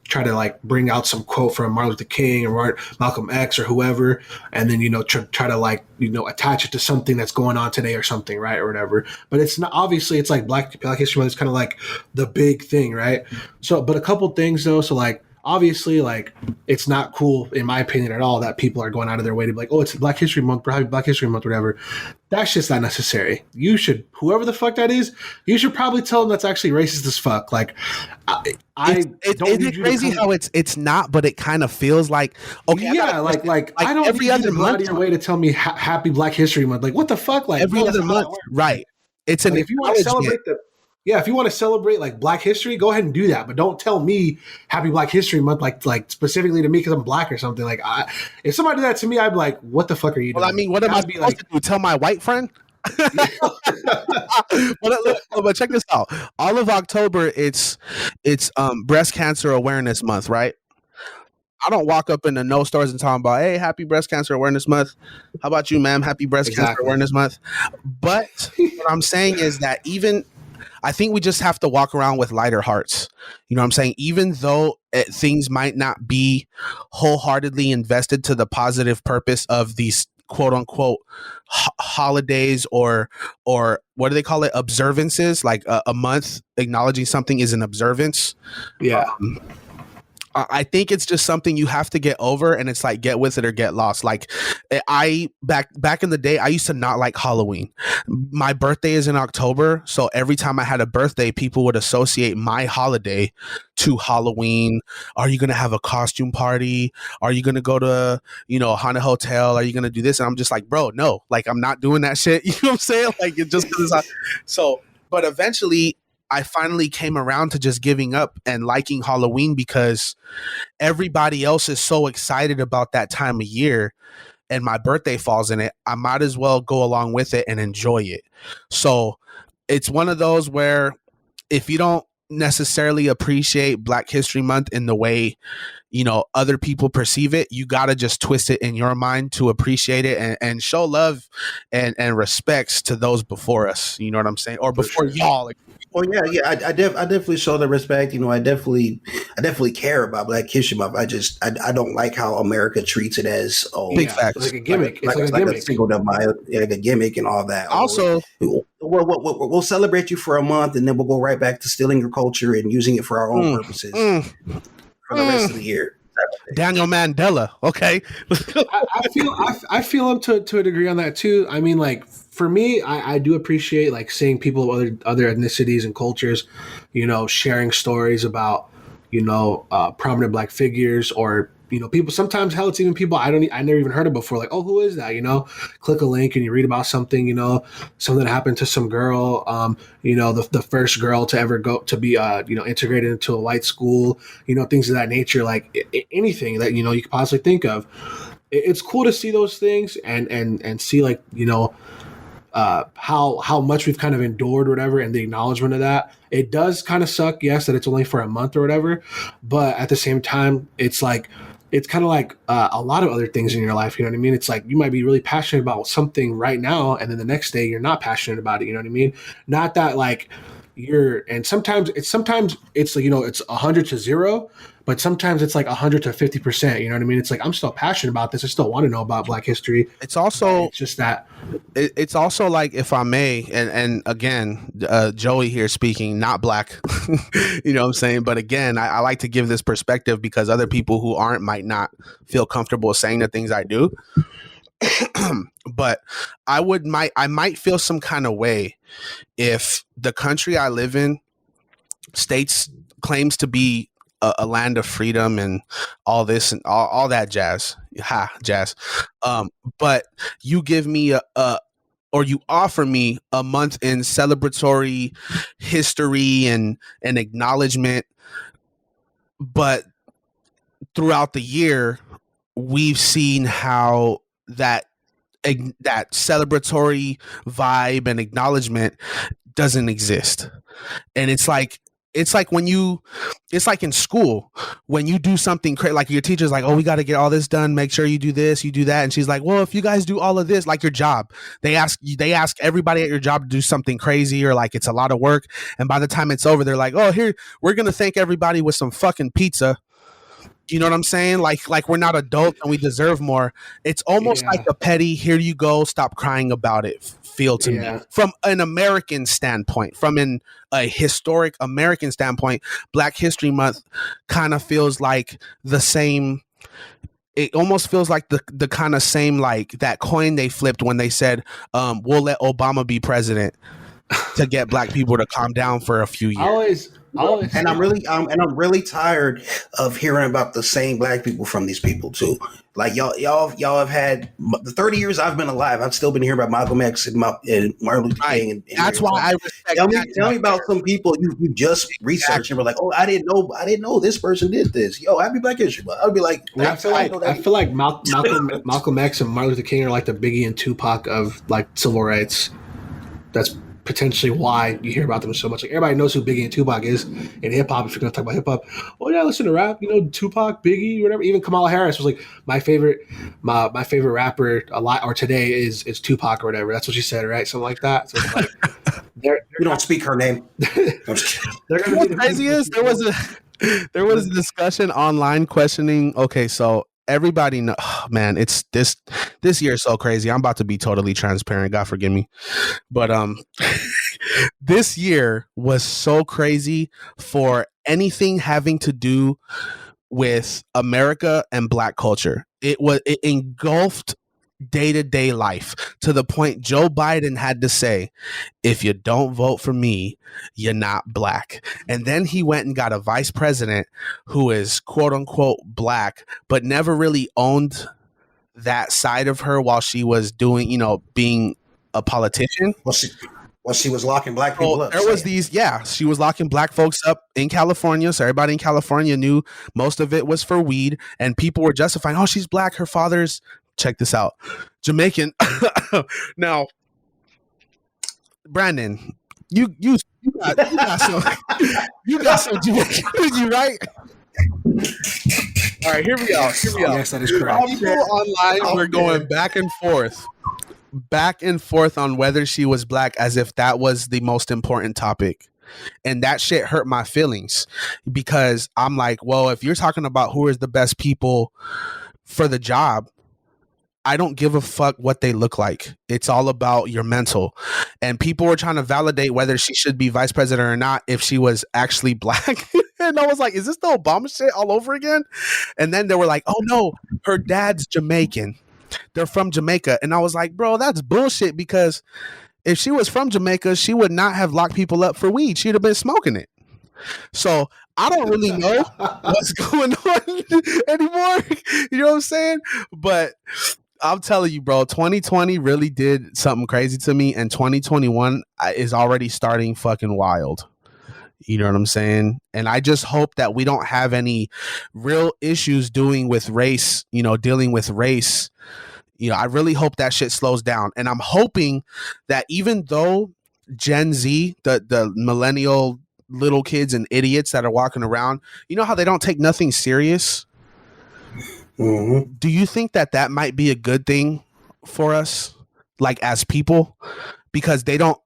try to like bring out some quote from Martin Luther King or Malcolm X or whoever, and then try to like attach it to something that's going on today or something, right, or whatever. But it's not, obviously it's like Black History Month is kind of like the big thing, right? So, but a couple things though. So like obviously like it's not cool in my opinion at all that people are going out of their way to be like, oh, it's Black History Month, happy Black History Month, whatever. That's just not necessary. You should, whoever the fuck that is, you should probably tell them that's actually racist as fuck. Like, it's crazy how it's not, but it kind of feels like, okay, yeah, like I don't every other go out of your way to tell me happy Black History Month. Like, what the fuck? Like every other month, right? It's an if you want to celebrate if you want to celebrate like Black history, go ahead and do that. But don't tell me happy Black History Month, like specifically to me because I'm Black or something. Like, if somebody did that to me, I'd be like, what the fuck are you doing? Well, I mean, what am I supposed to do? Tell my white friend? But check this out. All of October, it's Breast Cancer Awareness Month, right? I don't walk up into no stores and talk about, hey, happy Breast Cancer Awareness Month. How about you, ma'am? Happy Breast Cancer Awareness Month. But what I'm saying is that I think we just have to walk around with lighter hearts. You know what I'm saying? Even though things might not be wholeheartedly invested to the positive purpose of these quote unquote holidays or what do they call it? Observances, like a month acknowledging something is an observance. Yeah. I think it's just something you have to get over, and it's like get with it or get lost. Like back in the day, I used to not like Halloween. My birthday is in October, so every time I had a birthday, people would associate my holiday to Halloween. Are you gonna have a costume party? Are you gonna go to a haunted hotel? Are you gonna do this? And I'm just like, bro, no, like I'm not doing that shit. You know what I'm saying? Like it just because but eventually I finally came around to just giving up and liking Halloween because everybody else is so excited about that time of year and my birthday falls in it. I might as well go along with it and enjoy it. So it's one of those where if you don't necessarily appreciate Black History Month in the way other people perceive it, you got to just twist it in your mind to appreciate it and show love and respects to those before us. You know what I'm saying? Or before y'all. Well, yeah. I definitely show the respect. I definitely care about Black History Month. I don't like how America treats it as big facts. Like a gimmick. Like a single like a gimmick and all that. Also, we'll celebrate you for a month and then we'll go right back to stealing your culture and using it for our own purposes for the rest of the year. Daniel Mandela. Okay. I feel him to a degree on that too. I mean, like for me, I do appreciate like seeing people of other ethnicities and cultures, sharing stories about prominent Black figures or people sometimes, hell, it's even people I never even heard of before. Like, oh, who is that? Click a link and you read about something. Something happened to some girl. The first girl to ever go to be integrated into a white school. Things of that nature. Like anything that you could possibly think of. It's cool to see those things and see like how much we've kind of endured or whatever, and the acknowledgement of that. It does kind of suck, yes, that it's only for a month or whatever, but at the same time, it's like it's kind of like a lot of other things in your life. You know what I mean? It's like you might be really passionate about something right now, and then the next day you're not passionate about it. You know what I mean? Not that like sometimes it's like it's 100 to 0, but sometimes it's like 100 to 50%. You know what I mean? It's like I'm still passionate about this. I still want to know about Black history. It's also it's just that it's also like, if I may, and again, Joey here speaking, not Black, you know what I'm saying? But again, I like to give this perspective because other people who aren't might not feel comfortable saying the things I do. But I might feel some kind of way if the country I live in claims to be a land of freedom and all this and all that jazz. But you give me or you offer me a month in celebratory history and acknowledgement, but throughout the year we've seen how that celebratory vibe and acknowledgement doesn't exist. And it's like it's like in school when you do something crazy, like your teacher's like, oh, we got to get all this done, make sure you do this, you do that, and she's like, well, if you guys do all of this, like your job, they ask everybody at your job to do something crazy, or like it's a lot of work, and by the time it's over, they're like, oh, here, we're gonna thank everybody with some fucking pizza. You know what I'm saying? Like we're not adults and we deserve more. It's almost like a petty, here you go, stop crying about it feel to me. From an American standpoint, from a historic American standpoint, Black History Month kind of feels like the same. It almost feels like the kind of same, like that coin they flipped when they said, we'll let Obama be president to get Black people to calm down for a few years. And I'm really tired of hearing about the same Black people from these people too. Like y'all have had the 30 years I've been alive. I've still been hearing about Malcolm X and Martin Luther King. And that's why I respect. Tell me about some people you just researched and were like, oh, I didn't know this person did this. Yo, happy Black History Month. I'd be like, I feel like Malcolm X and Martin Luther King are like the Biggie and Tupac of like civil rights. That's potentially why you hear about them so much. Like everybody knows who Biggie and Tupac is in hip hop. If you're gonna talk about hip hop, oh yeah, listen to rap. Tupac, Biggie, whatever. Even Kamala Harris was like my favorite rapper a lot, or today is Tupac or whatever. That's what she said, right? Something like that. So it's like you don't speak her name. They're gonna be crazy is there was a discussion online questioning. Okay, so everybody know, man, it's this year is so crazy. I'm about to be totally transparent. God forgive me. But this year was so crazy for anything having to do with America and Black culture. It engulfed day-to-day life to the point Joe Biden had to say, if you don't vote for me, you're not Black. And then he went and got a vice president who is quote unquote Black, but never really owned that side of her while she was doing, being a politician. Well, she was locking Black people up. There was she was locking Black folks up in California. So everybody in California knew most of it was for weed, and people were justifying, oh, she's Black. Her father's, check this out, Jamaican. Now, Brandon, you got some Jamaican in you, right? All right, here we go. Yes, that is correct. People online were going back and forth on whether she was Black, as if that was the most important topic. And that shit hurt my feelings, because I'm like, well, if you're talking about who is the best people for the job, I don't give a fuck what they look like. It's all about your mental. And people were trying to validate whether she should be vice president or not if she was actually Black. And I was like, is this the Obama shit all over again? And then they were like, oh no, her dad's Jamaican. They're from Jamaica. And I was like, bro, that's bullshit, because if she was from Jamaica, she would not have locked people up for weed. She'd have been smoking it. So I don't really know what's going on anymore. You know what I'm saying? But I'm telling you, bro, 2020 really did something crazy to me, and 2021 is already starting fucking wild. You know what I'm saying? And I just hope that we don't have any real issues dealing with race. I really hope that shit slows down. And I'm hoping that even though Gen Z, the millennial little kids and idiots that are walking around, you know how they don't take nothing serious? Mm-hmm. Do you think that might be a good thing for us, like as people? Because they don't,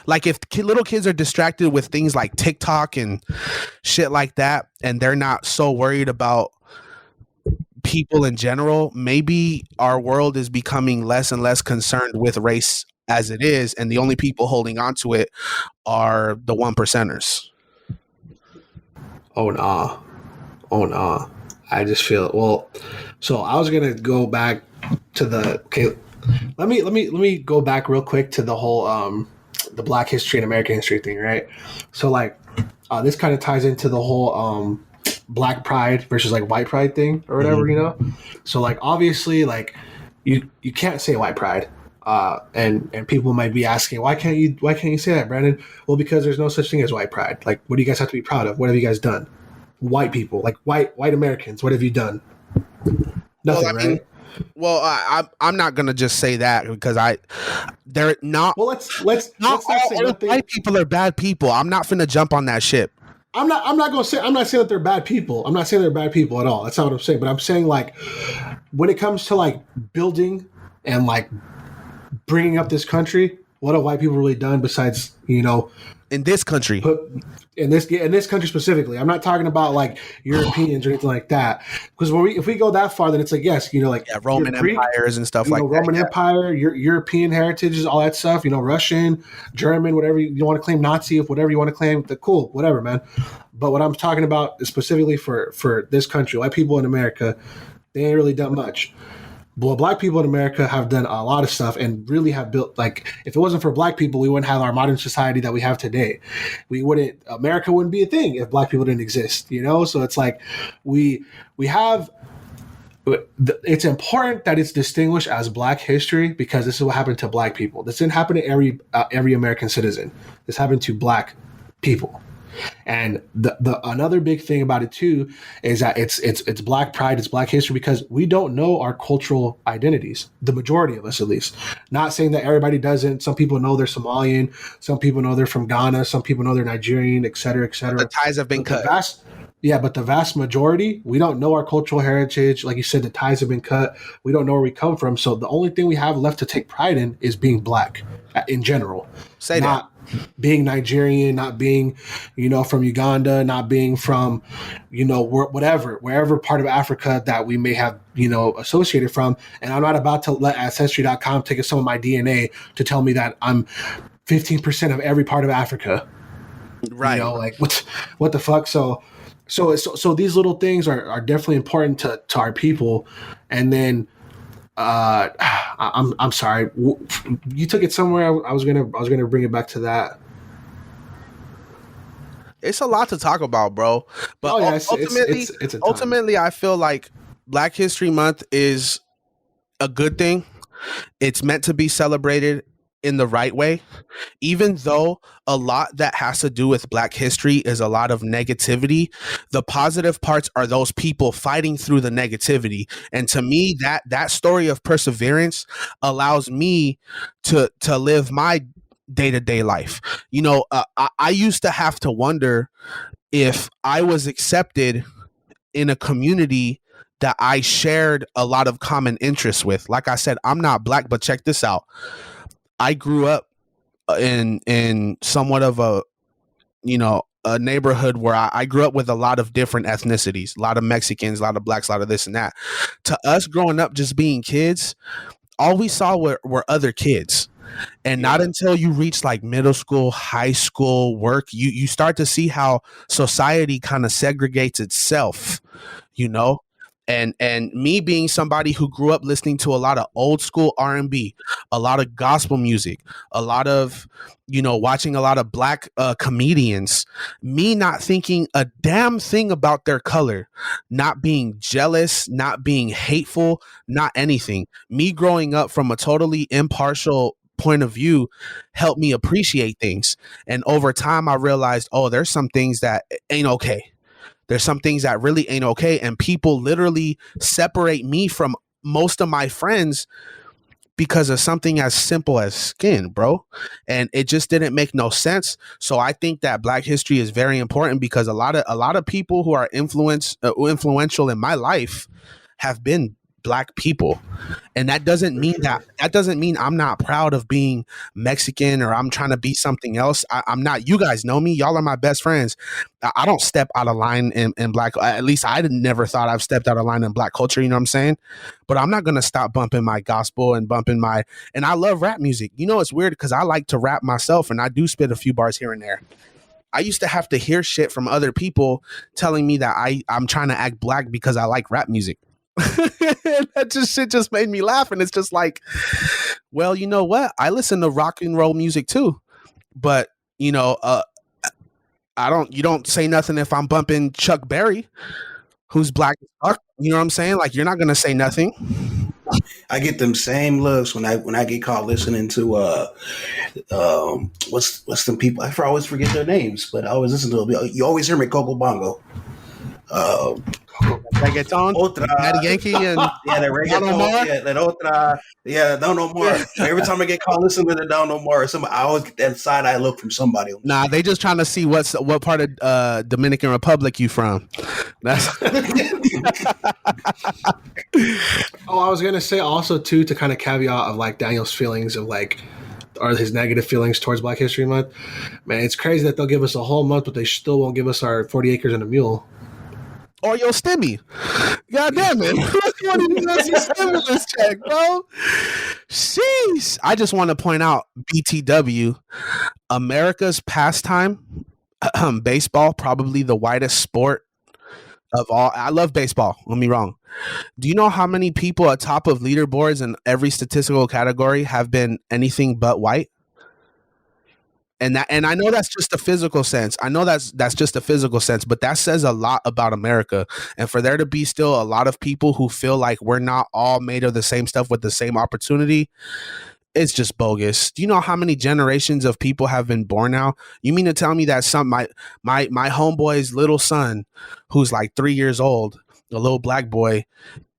like if little kids are distracted with things like TikTok and shit like that, and they're not so worried about people in general, maybe our world is becoming less and less concerned with race as it is, and the only people holding on to it are the one percenters. Oh no. I just feel well. So I was gonna go back to the okay. Let me go back real quick to the whole the Black history and American history thing, right? So like this kind of ties into the whole Black pride versus like white pride thing or whatever, you know. So like obviously like you can't say white pride. And people might be asking, why can't you say that, Brandon? Well, because there's no such thing as white pride. Like, what do you guys have to be proud of? What have you guys done? White people, like white Americans, what have you done? Nothing, right? Well, I'm not gonna just say that because they're not. Well, let's not not say all nothing. white people are bad people. I'm not finna jump on that ship. I'm not saying that they're bad people. I'm not saying they're bad people at all. That's not what I'm saying. But I'm saying like when it comes to like building and like bringing up this country, what have white people really done besides, you know, in this country? In this country specifically, I'm not talking about like Europeans or anything like that. Because if we go that far, then it's like yes, you know, like Roman empires and stuff like that. Roman Empire, European heritages, all that stuff. You know, Russian, German, whatever you want to claim, Nazi, whatever you want to claim. Cool, whatever, man. But what I'm talking about is specifically for this country, white people in America, they ain't really done much. Well, black people in America have done a lot of stuff and really have built, like, if it wasn't for black people, we wouldn't have our modern society that we have today. America wouldn't be a thing if black people didn't exist, you know? So it's like we have, it's important that it's distinguished as black history because this is what happened to black people. This didn't happen to every American citizen. This happened to black people. And the another big thing about it too is that it's black pride, it's black history because we don't know our cultural identities. The majority of us, at least. Not saying that everybody doesn't. Some people know they're Somalian. Some people know they're from Ghana. Some people know they're Nigerian, et cetera, et cetera. The ties have been cut. But the vast majority, we don't know our cultural heritage. Like you said, the ties have been cut. We don't know where we come from. So the only thing we have left to take pride in is being black in general. Say that. Being Nigerian, not being, you know, from Uganda, not being from, you know, wherever part of Africa that we may have, you know, associated from. And I'm not about to let Ancestry.com take some of my DNA to tell me that I'm 15% of every part of Africa. Right. You know, like what the fuck? So these little things are definitely important to our people. And then I'm sorry. You took it somewhere. I was gonna bring it back to that. It's a lot to talk about, bro. But ultimately, I feel like Black History Month is a good thing. It's meant to be celebrated in the right way, even though a lot that has to do with Black history is a lot of negativity. The positive parts are those people fighting through the negativity. And to me, that story of perseverance allows me to live my day-to-day life. You know, I used to have to wonder if I was accepted in a community that I shared a lot of common interests with. Like I said, I'm not Black, but check this out. I grew up in somewhat of a neighborhood where I grew up with a lot of different ethnicities, a lot of Mexicans, a lot of Blacks, a lot of this and that. To us growing up, just being kids, all we saw were other kids. And not until you reach like middle school, high school, work, you start to see how society kind of segregates itself, you know? And me being somebody who grew up listening to a lot of old school R&B, a lot of gospel music, a lot of, watching a lot of black comedians, me not thinking a damn thing about their color, not being jealous, not being hateful, not anything. Me growing up from a totally impartial point of view helped me appreciate things. And over time, I realized, oh, there's some things that ain't okay. There's some things that really ain't okay. And people literally separate me from most of my friends because of something as simple as skin, bro. And it just didn't make no sense. So I think that Black history is very important because a lot of people who are influential in my life have been Black people. And that doesn't mean I'm not proud of being Mexican or I'm trying to be something else. I'm not. You guys know me. Y'all are my best friends. I don't step out of line in Black. At least I never thought I've stepped out of line in Black culture. You know what I'm saying? But I'm not going to stop bumping my gospel and and I love rap music. It's weird because I like to rap myself and I do spit a few bars here and there. I used to have to hear shit from other people telling me that I'm trying to act Black because I like rap music. Shit just made me laugh, and it's just like, well, you know what? I listen to rock and roll music too, but you don't say nothing if I'm bumping Chuck Berry, who's Black as fuck. You know what I'm saying? Like, you're not gonna say nothing. I get them same looks when I get caught listening to what's them people? I always forget their names, but I always listen to them. You always hear me Coco Bongo. Reggaeton, Daddy Yankee, and the reggaeton, that otra, Don't No More. So every time I get called listening to the Don't No More, I always get that side eye look from somebody. Nah, they just trying to see what part of Dominican Republic you from. That's Oh, I was gonna say also too, to kind of caveat of like Daniel's feelings of like, or his negative feelings towards Black History Month. Man, it's crazy that they'll give us a whole month, but they still won't give us our 40 acres and a mule. Or your stimmy. God damn it. Let's your stimulus check, bro. Sheesh. I just want to point out BTW, America's pastime, baseball, probably the widest sport of all. I love baseball. Don't get me wrong. Do you know how many people at top of leaderboards in every statistical category have been anything but white? And I know that's just a physical sense. I know that's just a physical sense, but that says a lot about America. And for there to be still a lot of people who feel like we're not all made of the same stuff with the same opportunity, it's just bogus. Do you know how many generations of people have been born now? You mean to tell me that my homeboy's little son, who's like 3 years old, a little Black boy,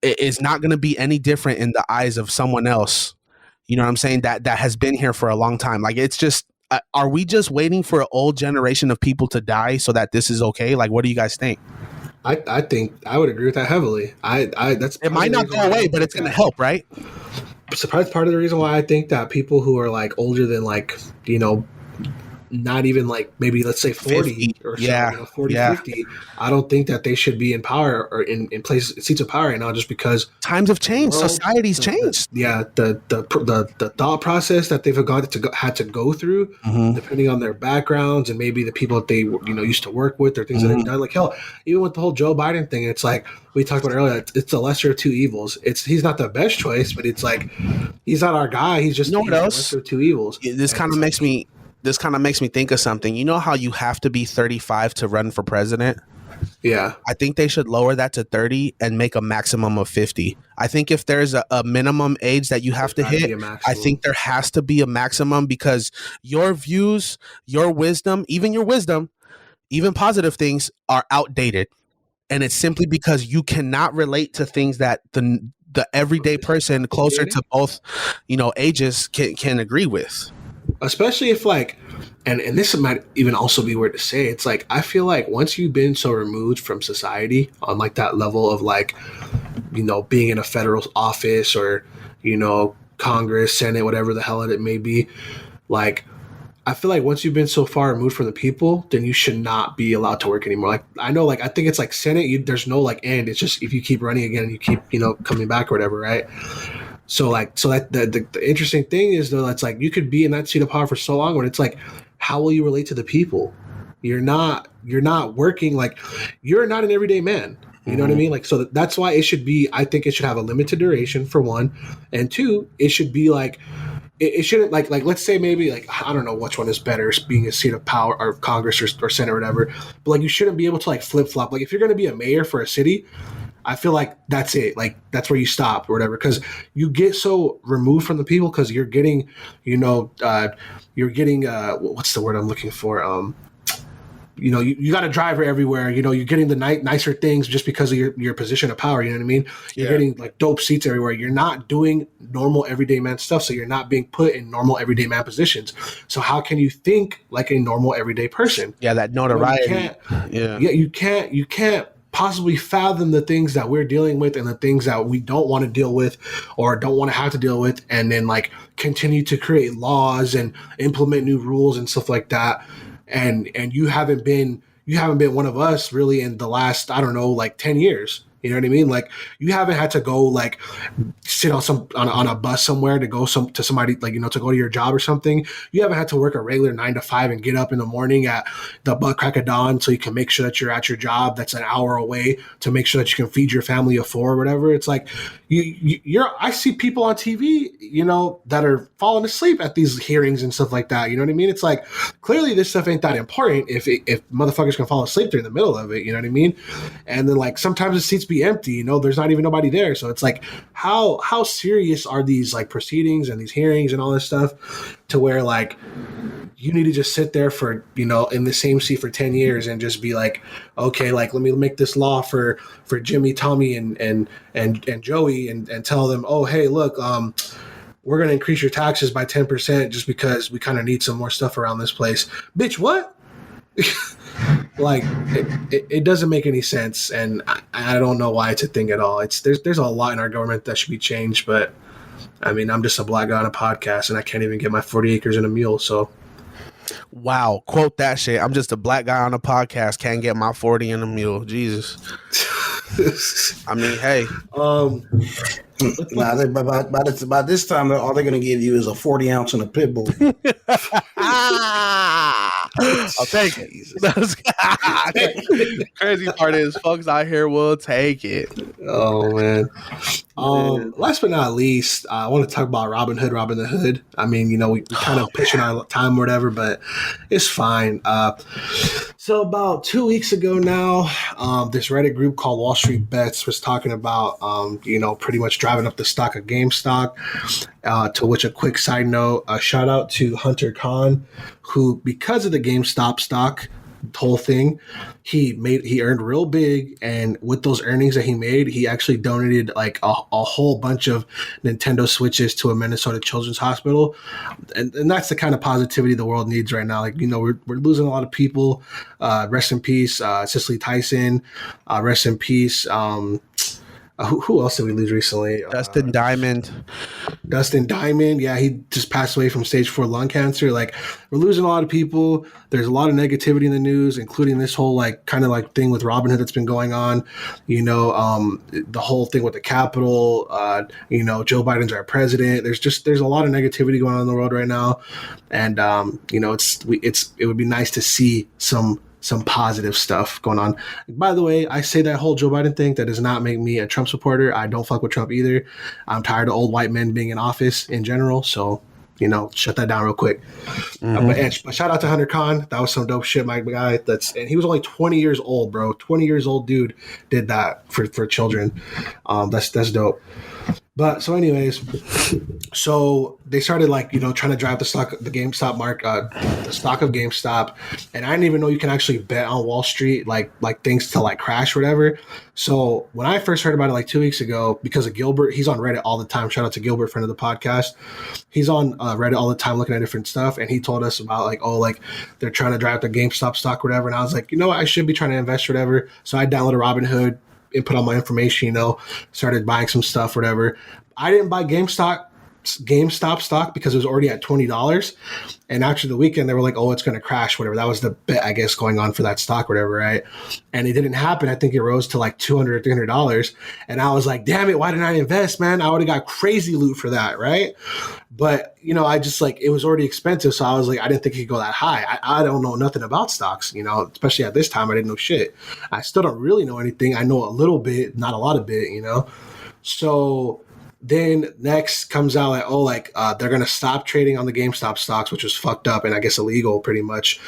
is not going to be any different in the eyes of someone else? You know what I'm saying? That has been here for a long time. Like, it's just. Are we just waiting for an old generation of people to die so that this is okay? Like, what do you guys think? I think I would agree with that heavily. It might not go away, but it's going to help, right? Surprise! Part of the reason why I think that people who are like older than like, not even like maybe let's say 40 50. or so, Yeah. 40, Yeah. 50, I don't think that they should be in power or in seats of power right now, just because times have changed, society's changed. The thought process that they've had to go through, depending on their backgrounds and maybe the people that they used to work with or things that they've done. Like, hell, even with the whole Joe Biden thing, it's like we talked about earlier, it's the lesser of two evils. He's not the best choice, but it's like he's not our guy. He's just the lesser of two evils. This kind of makes me think of something. You know how you have to be 35 to run for president? Yeah. I think they should lower that to 30 and make a maximum of 50. I think if there's a minimum age that you have to hit, I think there has to be a maximum, because your views, your wisdom, even positive things are outdated. And it's simply because you cannot relate to things that the everyday person closer to both, ages can agree with. Especially if like, and this might even also be weird to say, it's like, I feel like once you've been so removed from society on like that level of like, being in a federal office or, Congress, Senate, whatever the hell it may be, like, I feel like once you've been so far removed from the people, then you should not be allowed to work anymore. Like, I know, like, I think it's like Senate, there's no like end. It's just if you keep running again and you keep, coming back or whatever, right? So that the interesting thing is though, that's like you could be in that seat of power for so long when it's like, how will you relate to the people? You're not working, like you're not an everyday man. You know what I mean? Like, so that's why it should be, I think it should have a limited duration for one. And two, it should be like, it shouldn't like, let's say maybe like, I don't know which one is better, being a seat of power or Congress or Senate or whatever. But like, you shouldn't be able to like flip flop. Like if you're going to be a mayor for a city, I feel like that's it. Like that's where you stop or whatever. Cause you get so removed from the people cause you're getting, what's the word I'm looking for? You got a driver everywhere. You're getting the nicer things just because of your position of power. You know what I mean? You're getting like dope seats everywhere. You're not doing normal everyday man stuff, so you're not being put in normal everyday man positions. So how can you think like a normal everyday person? Yeah, that notoriety. You can't possibly fathom the things that we're dealing with and the things that we don't want to deal with or don't want to have to deal with, and then like continue to create laws and implement new rules and stuff like that. And you haven't been one of us really in the last, I don't know, like 10 years. You know what I mean? Like you haven't had to go like sit on a bus somewhere to go to somebody like, to go to your job or something. You haven't had to work a regular 9 to 5 and get up in the morning at the butt crack of dawn so you can make sure that you're at your job that's an hour away to make sure that you can feed your family of 4 or whatever. It's like I see people on TV, that are falling asleep at these hearings and stuff like that. You know what I mean? It's like clearly this stuff ain't that important if motherfuckers can fall asleep during the middle of it. You know what I mean? And then like sometimes the seats be empty, there's not even nobody there. So it's like, how serious are these like proceedings and these hearings and all this stuff to where like you need to just sit there for, in the same seat for 10 years and just be like, okay, like, let me make this law for Jimmy, Tommy and Joey and tell them, oh, hey, look, we're going to increase your taxes by 10% just because we kind of need some more stuff around this place. Bitch, what? Like it doesn't make any sense, and I don't know why it's a thing at all. There's a lot in our government that should be changed, but I mean, I'm just a black guy on a podcast, and I can't even get my 40 acres and a mule. So, wow, quote that shit. I'm just a black guy on a podcast, can't get my 40 and a mule. Jesus. I mean, hey. By this time, all they're going to give you is a 40 ounce and a pit bull. I'll take it. Crazy part is, folks out here will take it. Oh man. Last but not least, I want to talk about Robin the Hood. I mean, we kind of pushing our time or whatever, but it's fine. So about 2 weeks ago now, this Reddit group called Wall Street Bets was talking about, pretty much driving up the stock of GameStop. To which a quick side note, a shout out to Hunter Khan, who, because of the GameStop stock whole thing, he earned real big, and with those earnings that he made, he actually donated like a whole bunch of Nintendo Switches to a Minnesota Children's Hospital, and that's the kind of positivity the world needs right now. Like, we're losing a lot of people. Rest in peace, Cicely Tyson. Rest in peace. Who else did we lose recently? Dustin Diamond. Yeah, he just passed away from stage 4 lung cancer. Like, we're losing a lot of people. There's a lot of negativity in the news, including this whole like kind of like thing with Robin Hood that's been going on. The whole thing with the Capitol. Joe Biden's our president. There's a lot of negativity going on in the world right now, and it would be nice to see some positive stuff going on. By the way, I say that whole Joe Biden thing, that does not make me a Trump supporter. I don't fuck with Trump either. I'm tired of old white men being in office in general. So, shut that down real quick. But shout out to Hunter Khan. That was some dope shit, my guy. And he was only 20 years old, bro. 20 years old dude did that for children. That's dope. But so anyways, so they started like, trying to drive the stock of GameStop. And I didn't even know you can actually bet on Wall Street, like things to like crash or whatever. So when I first heard about it like 2 weeks ago, because of Gilbert, he's on Reddit all the time. Shout out to Gilbert, friend of the podcast. He's on Reddit all the time looking at different stuff. And he told us about like they're trying to drive the GameStop stock or whatever. And I was like, I should be trying to invest or whatever. So I downloaded Robinhood, input all my information, started buying some stuff, whatever. I didn't buy GameStop GameStop stock because it was already at $20. And after the weekend, they were like, oh, it's going to crash, whatever. That was the bet, I guess, going on for that stock, whatever, right? And it didn't happen. I think it rose to like $200 or $300. And I was like, damn it, why didn't I invest, man? I would have got crazy loot for that, right? But, you know, I just like, it was already expensive. So I was like, I didn't think it could go that high. I don't know nothing about stocks, you know, especially at this time. I didn't know shit. I still don't really know anything. I know a little bit, not a lot of bit, you know? So then next comes out like, oh, like they're going to stop trading on the GameStop stocks, which was fucked up and I guess illegal pretty much.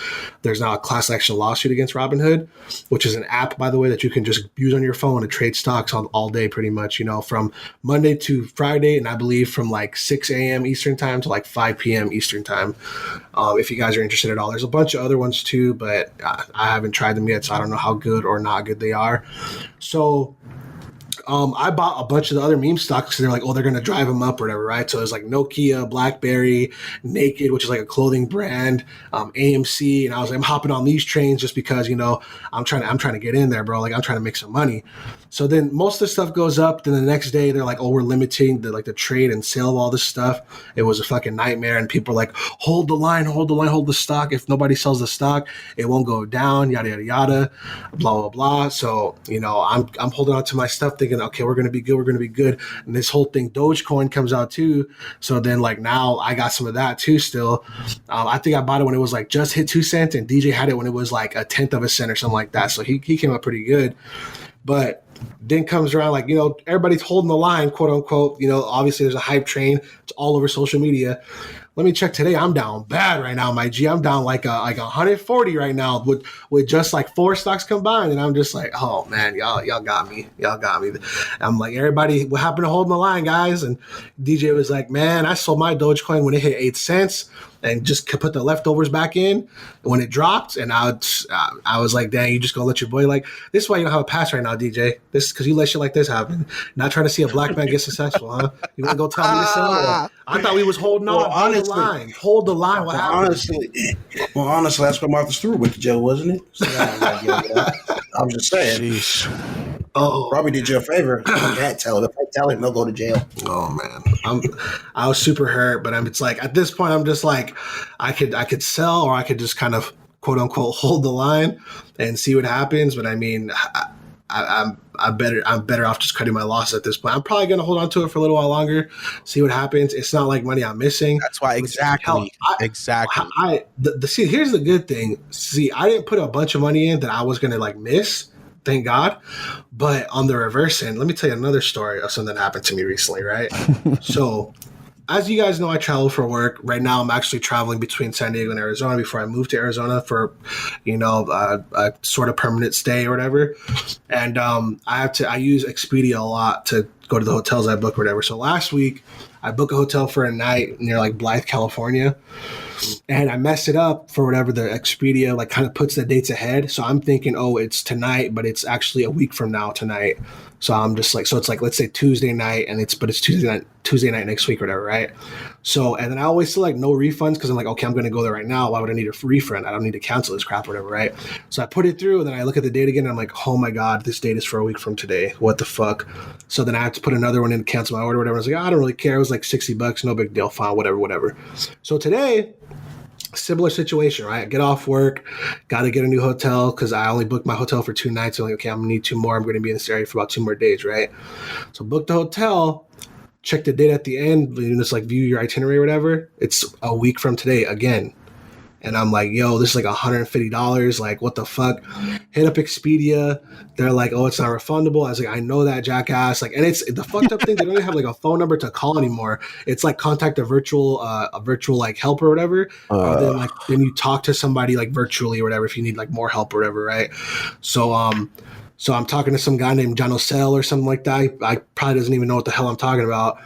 There's now a class action lawsuit against Robinhood, which is an app, by the way, that you can just use on your phone to trade stocks on all day pretty much, you know, from Monday to Friday. And I believe from like 6 a.m. Eastern time to like 5 p.m. Eastern time. If you guys are interested at all, there's a bunch of other ones too, but I haven't tried them yet. So I don't know how good or not good they are. So I bought a bunch of the other meme stocks because they're like, oh, they're going to drive them up or whatever, right? So it's like Nokia, BlackBerry, Naked, which is like a clothing brand, AMC. And I was like, I'm hopping on these trains just because, you know, I'm trying to get in there, bro. Like I'm trying to make some money. So then most of the stuff goes up. Then the next day they're like, oh, we're limiting the trade and sale of all this stuff. It was a fucking nightmare. And people are like, hold the line, hold the stock. If nobody sells the stock, it won't go down, yada, yada, yada, blah, blah, blah. So, you know, I'm holding on to my stuff thinking, okay, we're going to be good. And this whole thing, Dogecoin comes out too. So then like now I got some of that too still. I think I bought it when it was like just hit 2 cents and DJ had it when it was like a 10th of a cent or something like that. So he came up pretty good. But then comes around like, you know, everybody's holding the line, quote unquote. You know, obviously there's a hype train. It's all over social media. Let me check today. I'm down bad right now, my G. I'm down like 140 right now with just like 4 stocks combined. And I'm just like, oh man, y'all got me. I'm like, everybody, what happened to holding the line, guys? And DJ was like, man, I sold my Dogecoin when it hit 8 cents and just put the leftovers back in when it dropped. And I was like, dang, you just gonna let your boy, like, this is why you don't have a pass right now, DJ. This is because you let shit like this happen. Not trying to see a black man get successful, huh? You want to go tell me to sell? I thought we was holding on. Well, honestly, hold the line. What happened? Honestly, that's what Martha Stewart went to jail, wasn't it? So I'm just saying. Sheesh. Oh, Robbie did you a favor. Can't tell him. If I tell him, he'll go to jail. Oh man, I was super hurt, but it's like at this point, I'm just like, I could sell or I could just kind of quote unquote hold the line and see what happens. But I mean, I'm better off just cutting my losses at this point. I'm probably gonna hold on to it for a little while longer, see what happens. It's not like money I'm missing. That's why exactly. See, here's the good thing. See, I didn't put a bunch of money in that I was gonna like miss. Thank God. But on the reverse end, let me tell you another story of something that happened to me recently, right? So, as you guys know, I travel for work. Right now, I'm actually traveling between San Diego and Arizona before I moved to Arizona for, you know, a sort of permanent stay or whatever. And I use Expedia a lot to go to the hotels I book or whatever. So last week, I booked a hotel for a night near like Blythe, California. And I messed it up for whatever the Expedia like kind of puts the dates ahead. So I'm thinking, oh, it's tonight, but it's actually a week from now tonight. So I'm just like, so it's like, let's say Tuesday night and it's Tuesday night next week or whatever, right? So, and then I always select no refunds because I'm like, okay, I'm going to go there right now. Why would I need a refund? I don't need to cancel this crap or whatever, right? So I put it through and then I look at the date again and I'm like, oh my God, this date is for a week from today. What the fuck? So then I have to put another one in to cancel my order or whatever. I was like, I don't really care. It was like $60, no big deal, fine, whatever. So today, similar situation, right? I get off work, got to get a new hotel because I only booked my hotel for 2 nights. So I'm like, okay, I'm going to need 2 more. I'm going to be in this area for about 2 more days, right? So book the hotel, check the date at the end, you just like view your itinerary or whatever. It's a week from today again. And I'm like, yo, this is like $150. Like, what the fuck? Hit up Expedia. They're like, oh, it's not refundable. I was like, I know that, jackass. Like, and it's the fucked up thing. They don't even have like a phone number to call anymore. It's like contact a virtual like help or whatever. Then you talk to somebody like virtually or whatever if you need like more help or whatever, right? So I'm talking to some guy named John O'Sell or something like that. I probably doesn't even know what the hell I'm talking about.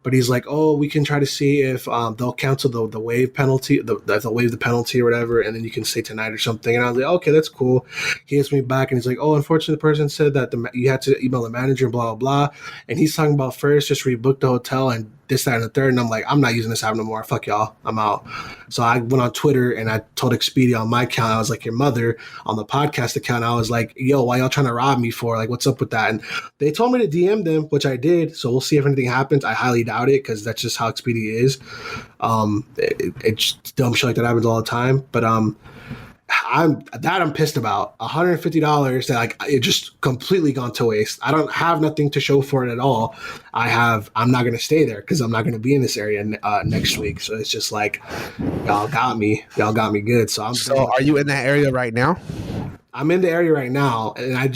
But he's like, oh, we can try to see if they'll cancel the waive penalty, they'll waive the penalty or whatever, and then you can stay tonight or something. And I was like, okay, that's cool. He hits me back and he's like, oh, unfortunately, the person said that you had to email the manager and blah, blah, blah. And he's talking about first just rebook the hotel and this, that, and the third. And I'm like, I'm not using this app no more. Fuck y'all. I'm out. So I went on Twitter and I told Expedia on my account, I was like, your mother on the podcast account. I was like, yo, why y'all trying to rob me for? Like, what's up with that? And they told me to DM them, which I did. So we'll see if anything happens. I highly doubt it because that's just how Expedia is. It's dumb shit like that happens all the time. But I'm pissed about $150 that like it just completely gone to waste. I don't have nothing to show for it at all. I'm not gonna stay there because I'm not gonna be in this area next week. So it's just like y'all got me good. So are you in that area right now? I'm in the area right now, and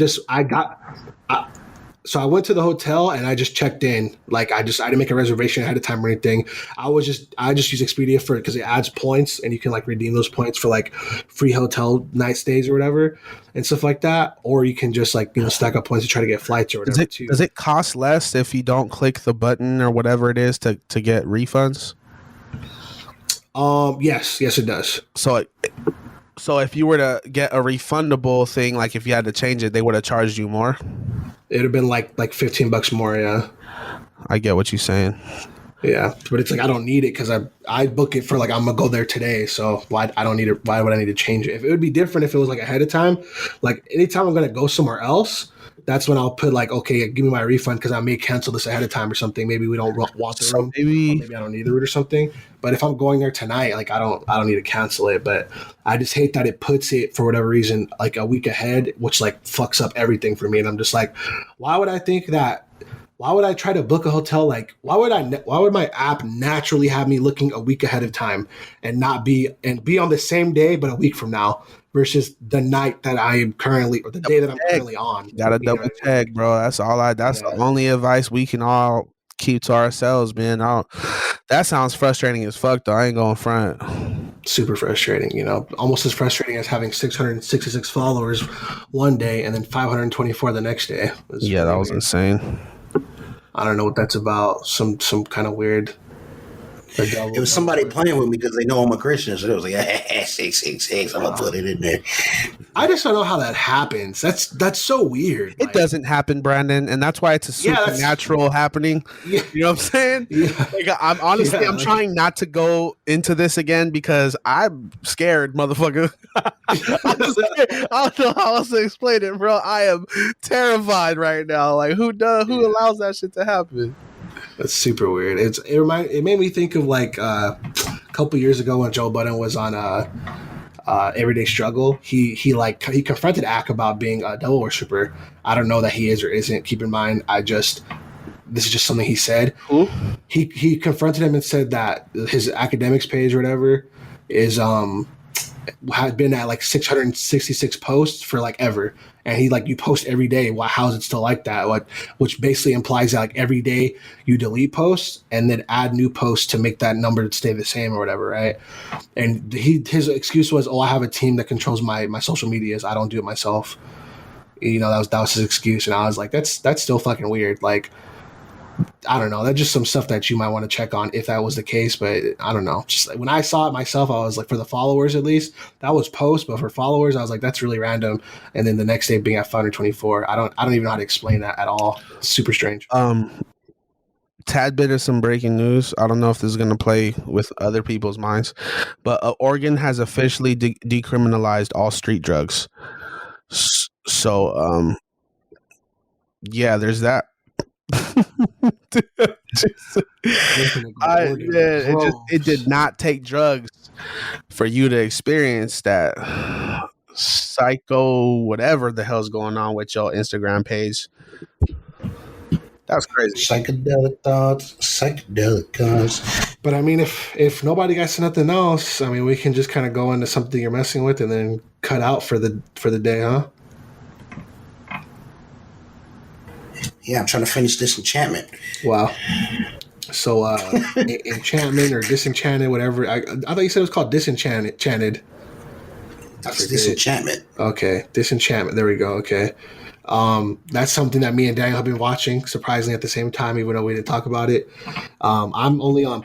so I went to the hotel and I just checked in. Like I didn't make a reservation ahead of time or anything. I just use Expedia for it because it adds points and you can like redeem those points for like free hotel night stays or whatever and stuff like that. Or you can just like, stack up points to try to get flights or whatever too. Does it cost less if you don't click the button or whatever it is to get refunds? Yes, it does. So if you were to get a refundable thing, like if you had to change it, they would have charged you more. It would have been like $15 more. Yeah, I get what you're saying. Yeah, but it's like I don't need it because I book it for like I'm gonna go there today. So why I don't need it? Why would I need to change it? If it would be different if it was like ahead of time. Like anytime I'm gonna go somewhere else, that's when I'll put like, okay, give me my refund because I may cancel this ahead of time or something. Maybe we don't want the room. Maybe I don't need the room or something. But if I'm going there tonight, like I don't need to cancel it. But I just hate that it puts it for whatever reason like a week ahead, which like fucks up everything for me. And I'm just like, why would I think that? Why would I try to book a hotel? Like, why would my app naturally have me looking a week ahead of time and not be on the same day, but a week from now versus the night that I am currently, or the day that I'm currently on? Gotta double check, bro. That's the only advice we can all keep to ourselves, man. That sounds frustrating as fuck, though. I ain't going front. Super frustrating, almost as frustrating as having 666 followers one day and then 524 the next day. Yeah, that was insane. I don't know what that's about. Some kind of weird. It was somebody playing with me because they know I'm a Christian, so it was like 666. I'm gonna put it in there. I just don't know how that happens. That's so weird. It doesn't happen, Brandon, and that's why it's a supernatural happening. Yeah. You know what I'm saying? Yeah. Like, I'm trying not to go into this again because I'm scared, motherfucker. I don't know how else to explain it, bro. I am terrified right now. Like, who allows that shit to happen? That's super weird. It made me think of like a couple years ago when Joe Budden was on Everyday Struggle. He confronted Ack about being a devil worshiper. I don't know that he is or isn't. Keep in mind, this is just something he said. Who? He confronted him and said that his academics page or whatever is had been at like 666 posts for like ever, and he like, you post every day. Why? How is it still like that? Like, which basically implies that like every day you delete posts and then add new posts to make that number stay the same or whatever, right? And his excuse was, I have a team that controls my social medias. I don't do it myself. That was his excuse, and I was like, that's still fucking weird. Like, I don't know. That's just some stuff that you might want to check on if that was the case. But I don't know. Just like, when I saw it myself, I was like, for the followers at least, that was post. But for followers, I was like, that's really random. And then the next day being at 524, I don't even know how to explain that at all. It's super strange. Tad bit of some breaking news. I don't know if this is going to play with other people's minds, but Oregon has officially decriminalized all street drugs. So, yeah, there's that. It did not take drugs for you to experience that psycho whatever the hell's going on with your Instagram page. That was crazy. Psychedelic thoughts, psychedelic cars. But I mean, if nobody got nothing else, I mean, we can just kind of go into something you're messing with and then cut out for the day, huh? Yeah, I'm trying to finish Disenchantment. Wow. So, enchantment or disenchanted, whatever. I thought you said it was called disenchanted. That's Disenchantment. Okay, Disenchantment. There we go. Okay. That's something that me and Daniel have been watching, surprisingly at the same time, even though we didn't talk about it. I'm only on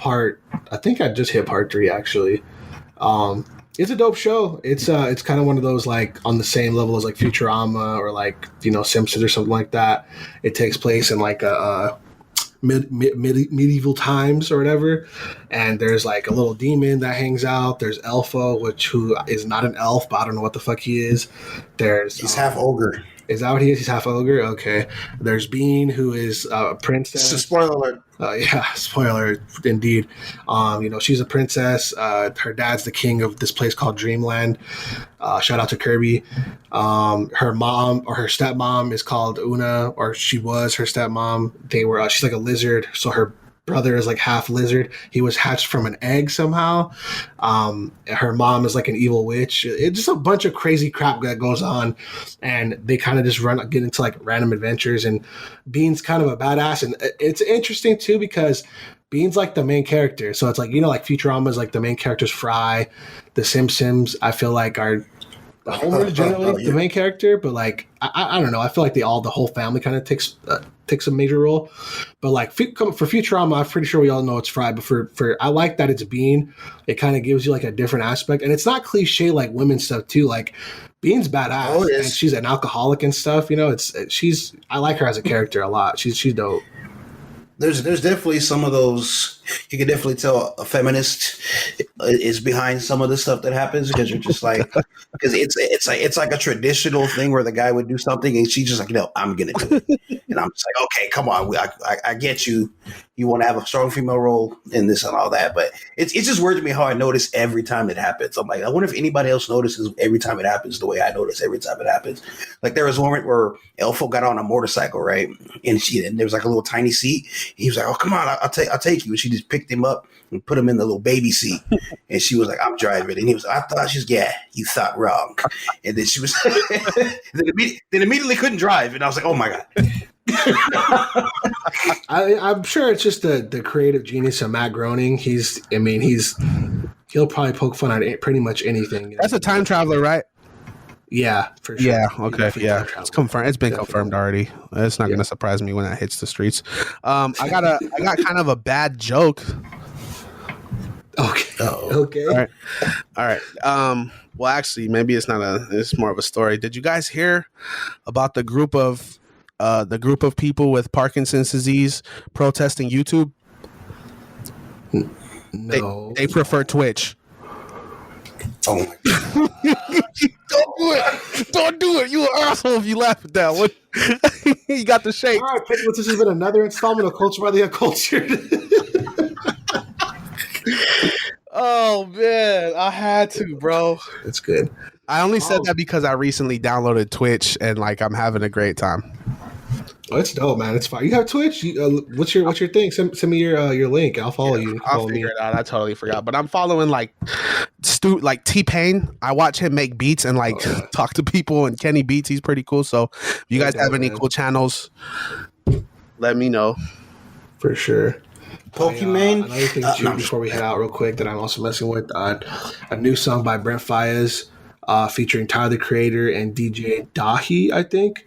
I think I just hit part 3 actually. It's a dope show. It's kind of one of those like on the same level as like Futurama or like Simpsons or something like that. It takes place in like a medieval times or whatever, and there's like a little demon that hangs out. There's Elfo, who is not an elf, but I don't know what the fuck he is. He's half ogre. Is that what he is? He's half ogre? Okay. There's Bean, who is a princess. It's a spoiler alert. Yeah, spoiler indeed. She's a princess. Her dad's the king of this place called Dreamland. Shout out to Kirby. Her mom or her stepmom is called Una, or she was her stepmom. She's like a lizard, so her brother is like half lizard. He was hatched from an egg somehow. Her mom is like an evil witch. It's just a bunch of crazy crap that goes on, and they kind of just get into like random adventures. And Bean's kind of a badass, and it's interesting too because Bean's like the main character. So it's like, like Futurama is like the main character's Fry. The Simpsons, I feel like, are Homer generally the main character, but like I don't know. I feel like the whole family kind of takes a major role. But like for Futurama, I'm pretty sure we all know it's Fry. But for I like that it's Bean. It kind of gives you like a different aspect, and it's not cliche like women stuff too. Like Bean's badass, and she's an alcoholic and stuff. I like her as a character a lot. She's dope. There's definitely some of those. You can definitely tell a feminist is behind some of the stuff that happens, because you're just like, because it's like a traditional thing where the guy would do something and she's just like, I'm gonna do it, and I'm just like, okay, come on, I get you. You want to have a strong female role in this and all that, but it's just weird to me how I notice every time it happens. I'm like, I wonder if anybody else notices every time it happens the way I notice every time it happens. Like there was one moment where Elfo got on a motorcycle, right, and there was like a little tiny seat. He was like, "Oh, come on, I'll take you." And she just picked him up and put him in the little baby seat. And she was like, "I'm driving." And he was like, "I thought you thought wrong." And then she was, then immediately couldn't drive. And I was like, "Oh my God." I'm sure it's just the creative genius of Matt Groening. He'll probably poke fun at pretty much anything. That's a time traveler, right? Yeah, for sure. Yeah, okay, yeah. It's confirmed. It's been confirmed already. It's not going to surprise me when that hits the streets. I got kind of a bad joke. Okay. Okay. All right. Well, actually, maybe it's more of a story. Did you guys hear about the group of people with Parkinson's disease protesting YouTube? No. They prefer Twitch. Oh my God. Don't do it. You an asshole if you laugh at that one. You got the shake. All right, Pickles, this has been another installment of Culture by the Uncultured. Oh man, I had to, bro. It's good. I only said that because I recently downloaded Twitch and like I'm having a great time. Oh, it's dope, man. It's fine. You have Twitch. What's your thing? Send me your link. I'll follow you. I'll figure it out. I totally forgot, but I'm following like T-Pain. I watch him make beats and like talk to people. And Kenny Beats, he's pretty cool. So if you guys have any cool channels, let me know. For sure. Pokemon. Another thing too, before we head out real quick, that I'm also messing with a new song by Brent Faiyaz, featuring Tyler the Creator and DJ Dahi, I think.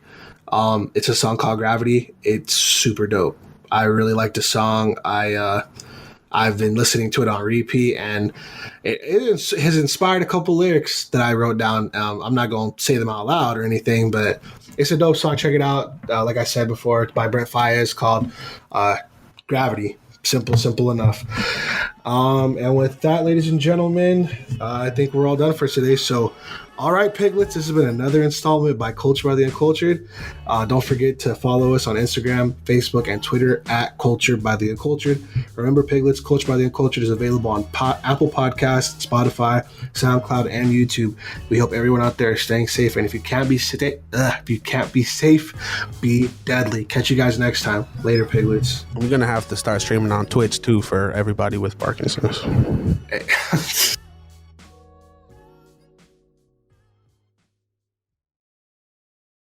It's a song called Gravity. It's super dope. I really like the song. I've been listening to it on repeat, and it has inspired a couple lyrics that I wrote down. I'm not going to say them out loud or anything, but it's a dope song. Check it out. Like I said before, it's by Brent Faiyaz, called Gravity. Simple enough. And with that, ladies and gentlemen, I think we're all done for today. So, all right, Piglets, this has been another installment by Culture by the Uncultured. Don't forget to follow us on Instagram, Facebook, and Twitter at Culture by the Uncultured. Remember, Piglets, Culture by the Uncultured is available on Apple Podcasts, Spotify, SoundCloud, and YouTube. We hope everyone out there is staying safe. And if you can't be safe, be deadly. Catch you guys next time. Later, Piglets. We're gonna have to start streaming on Twitch too for everybody with Parkinson's.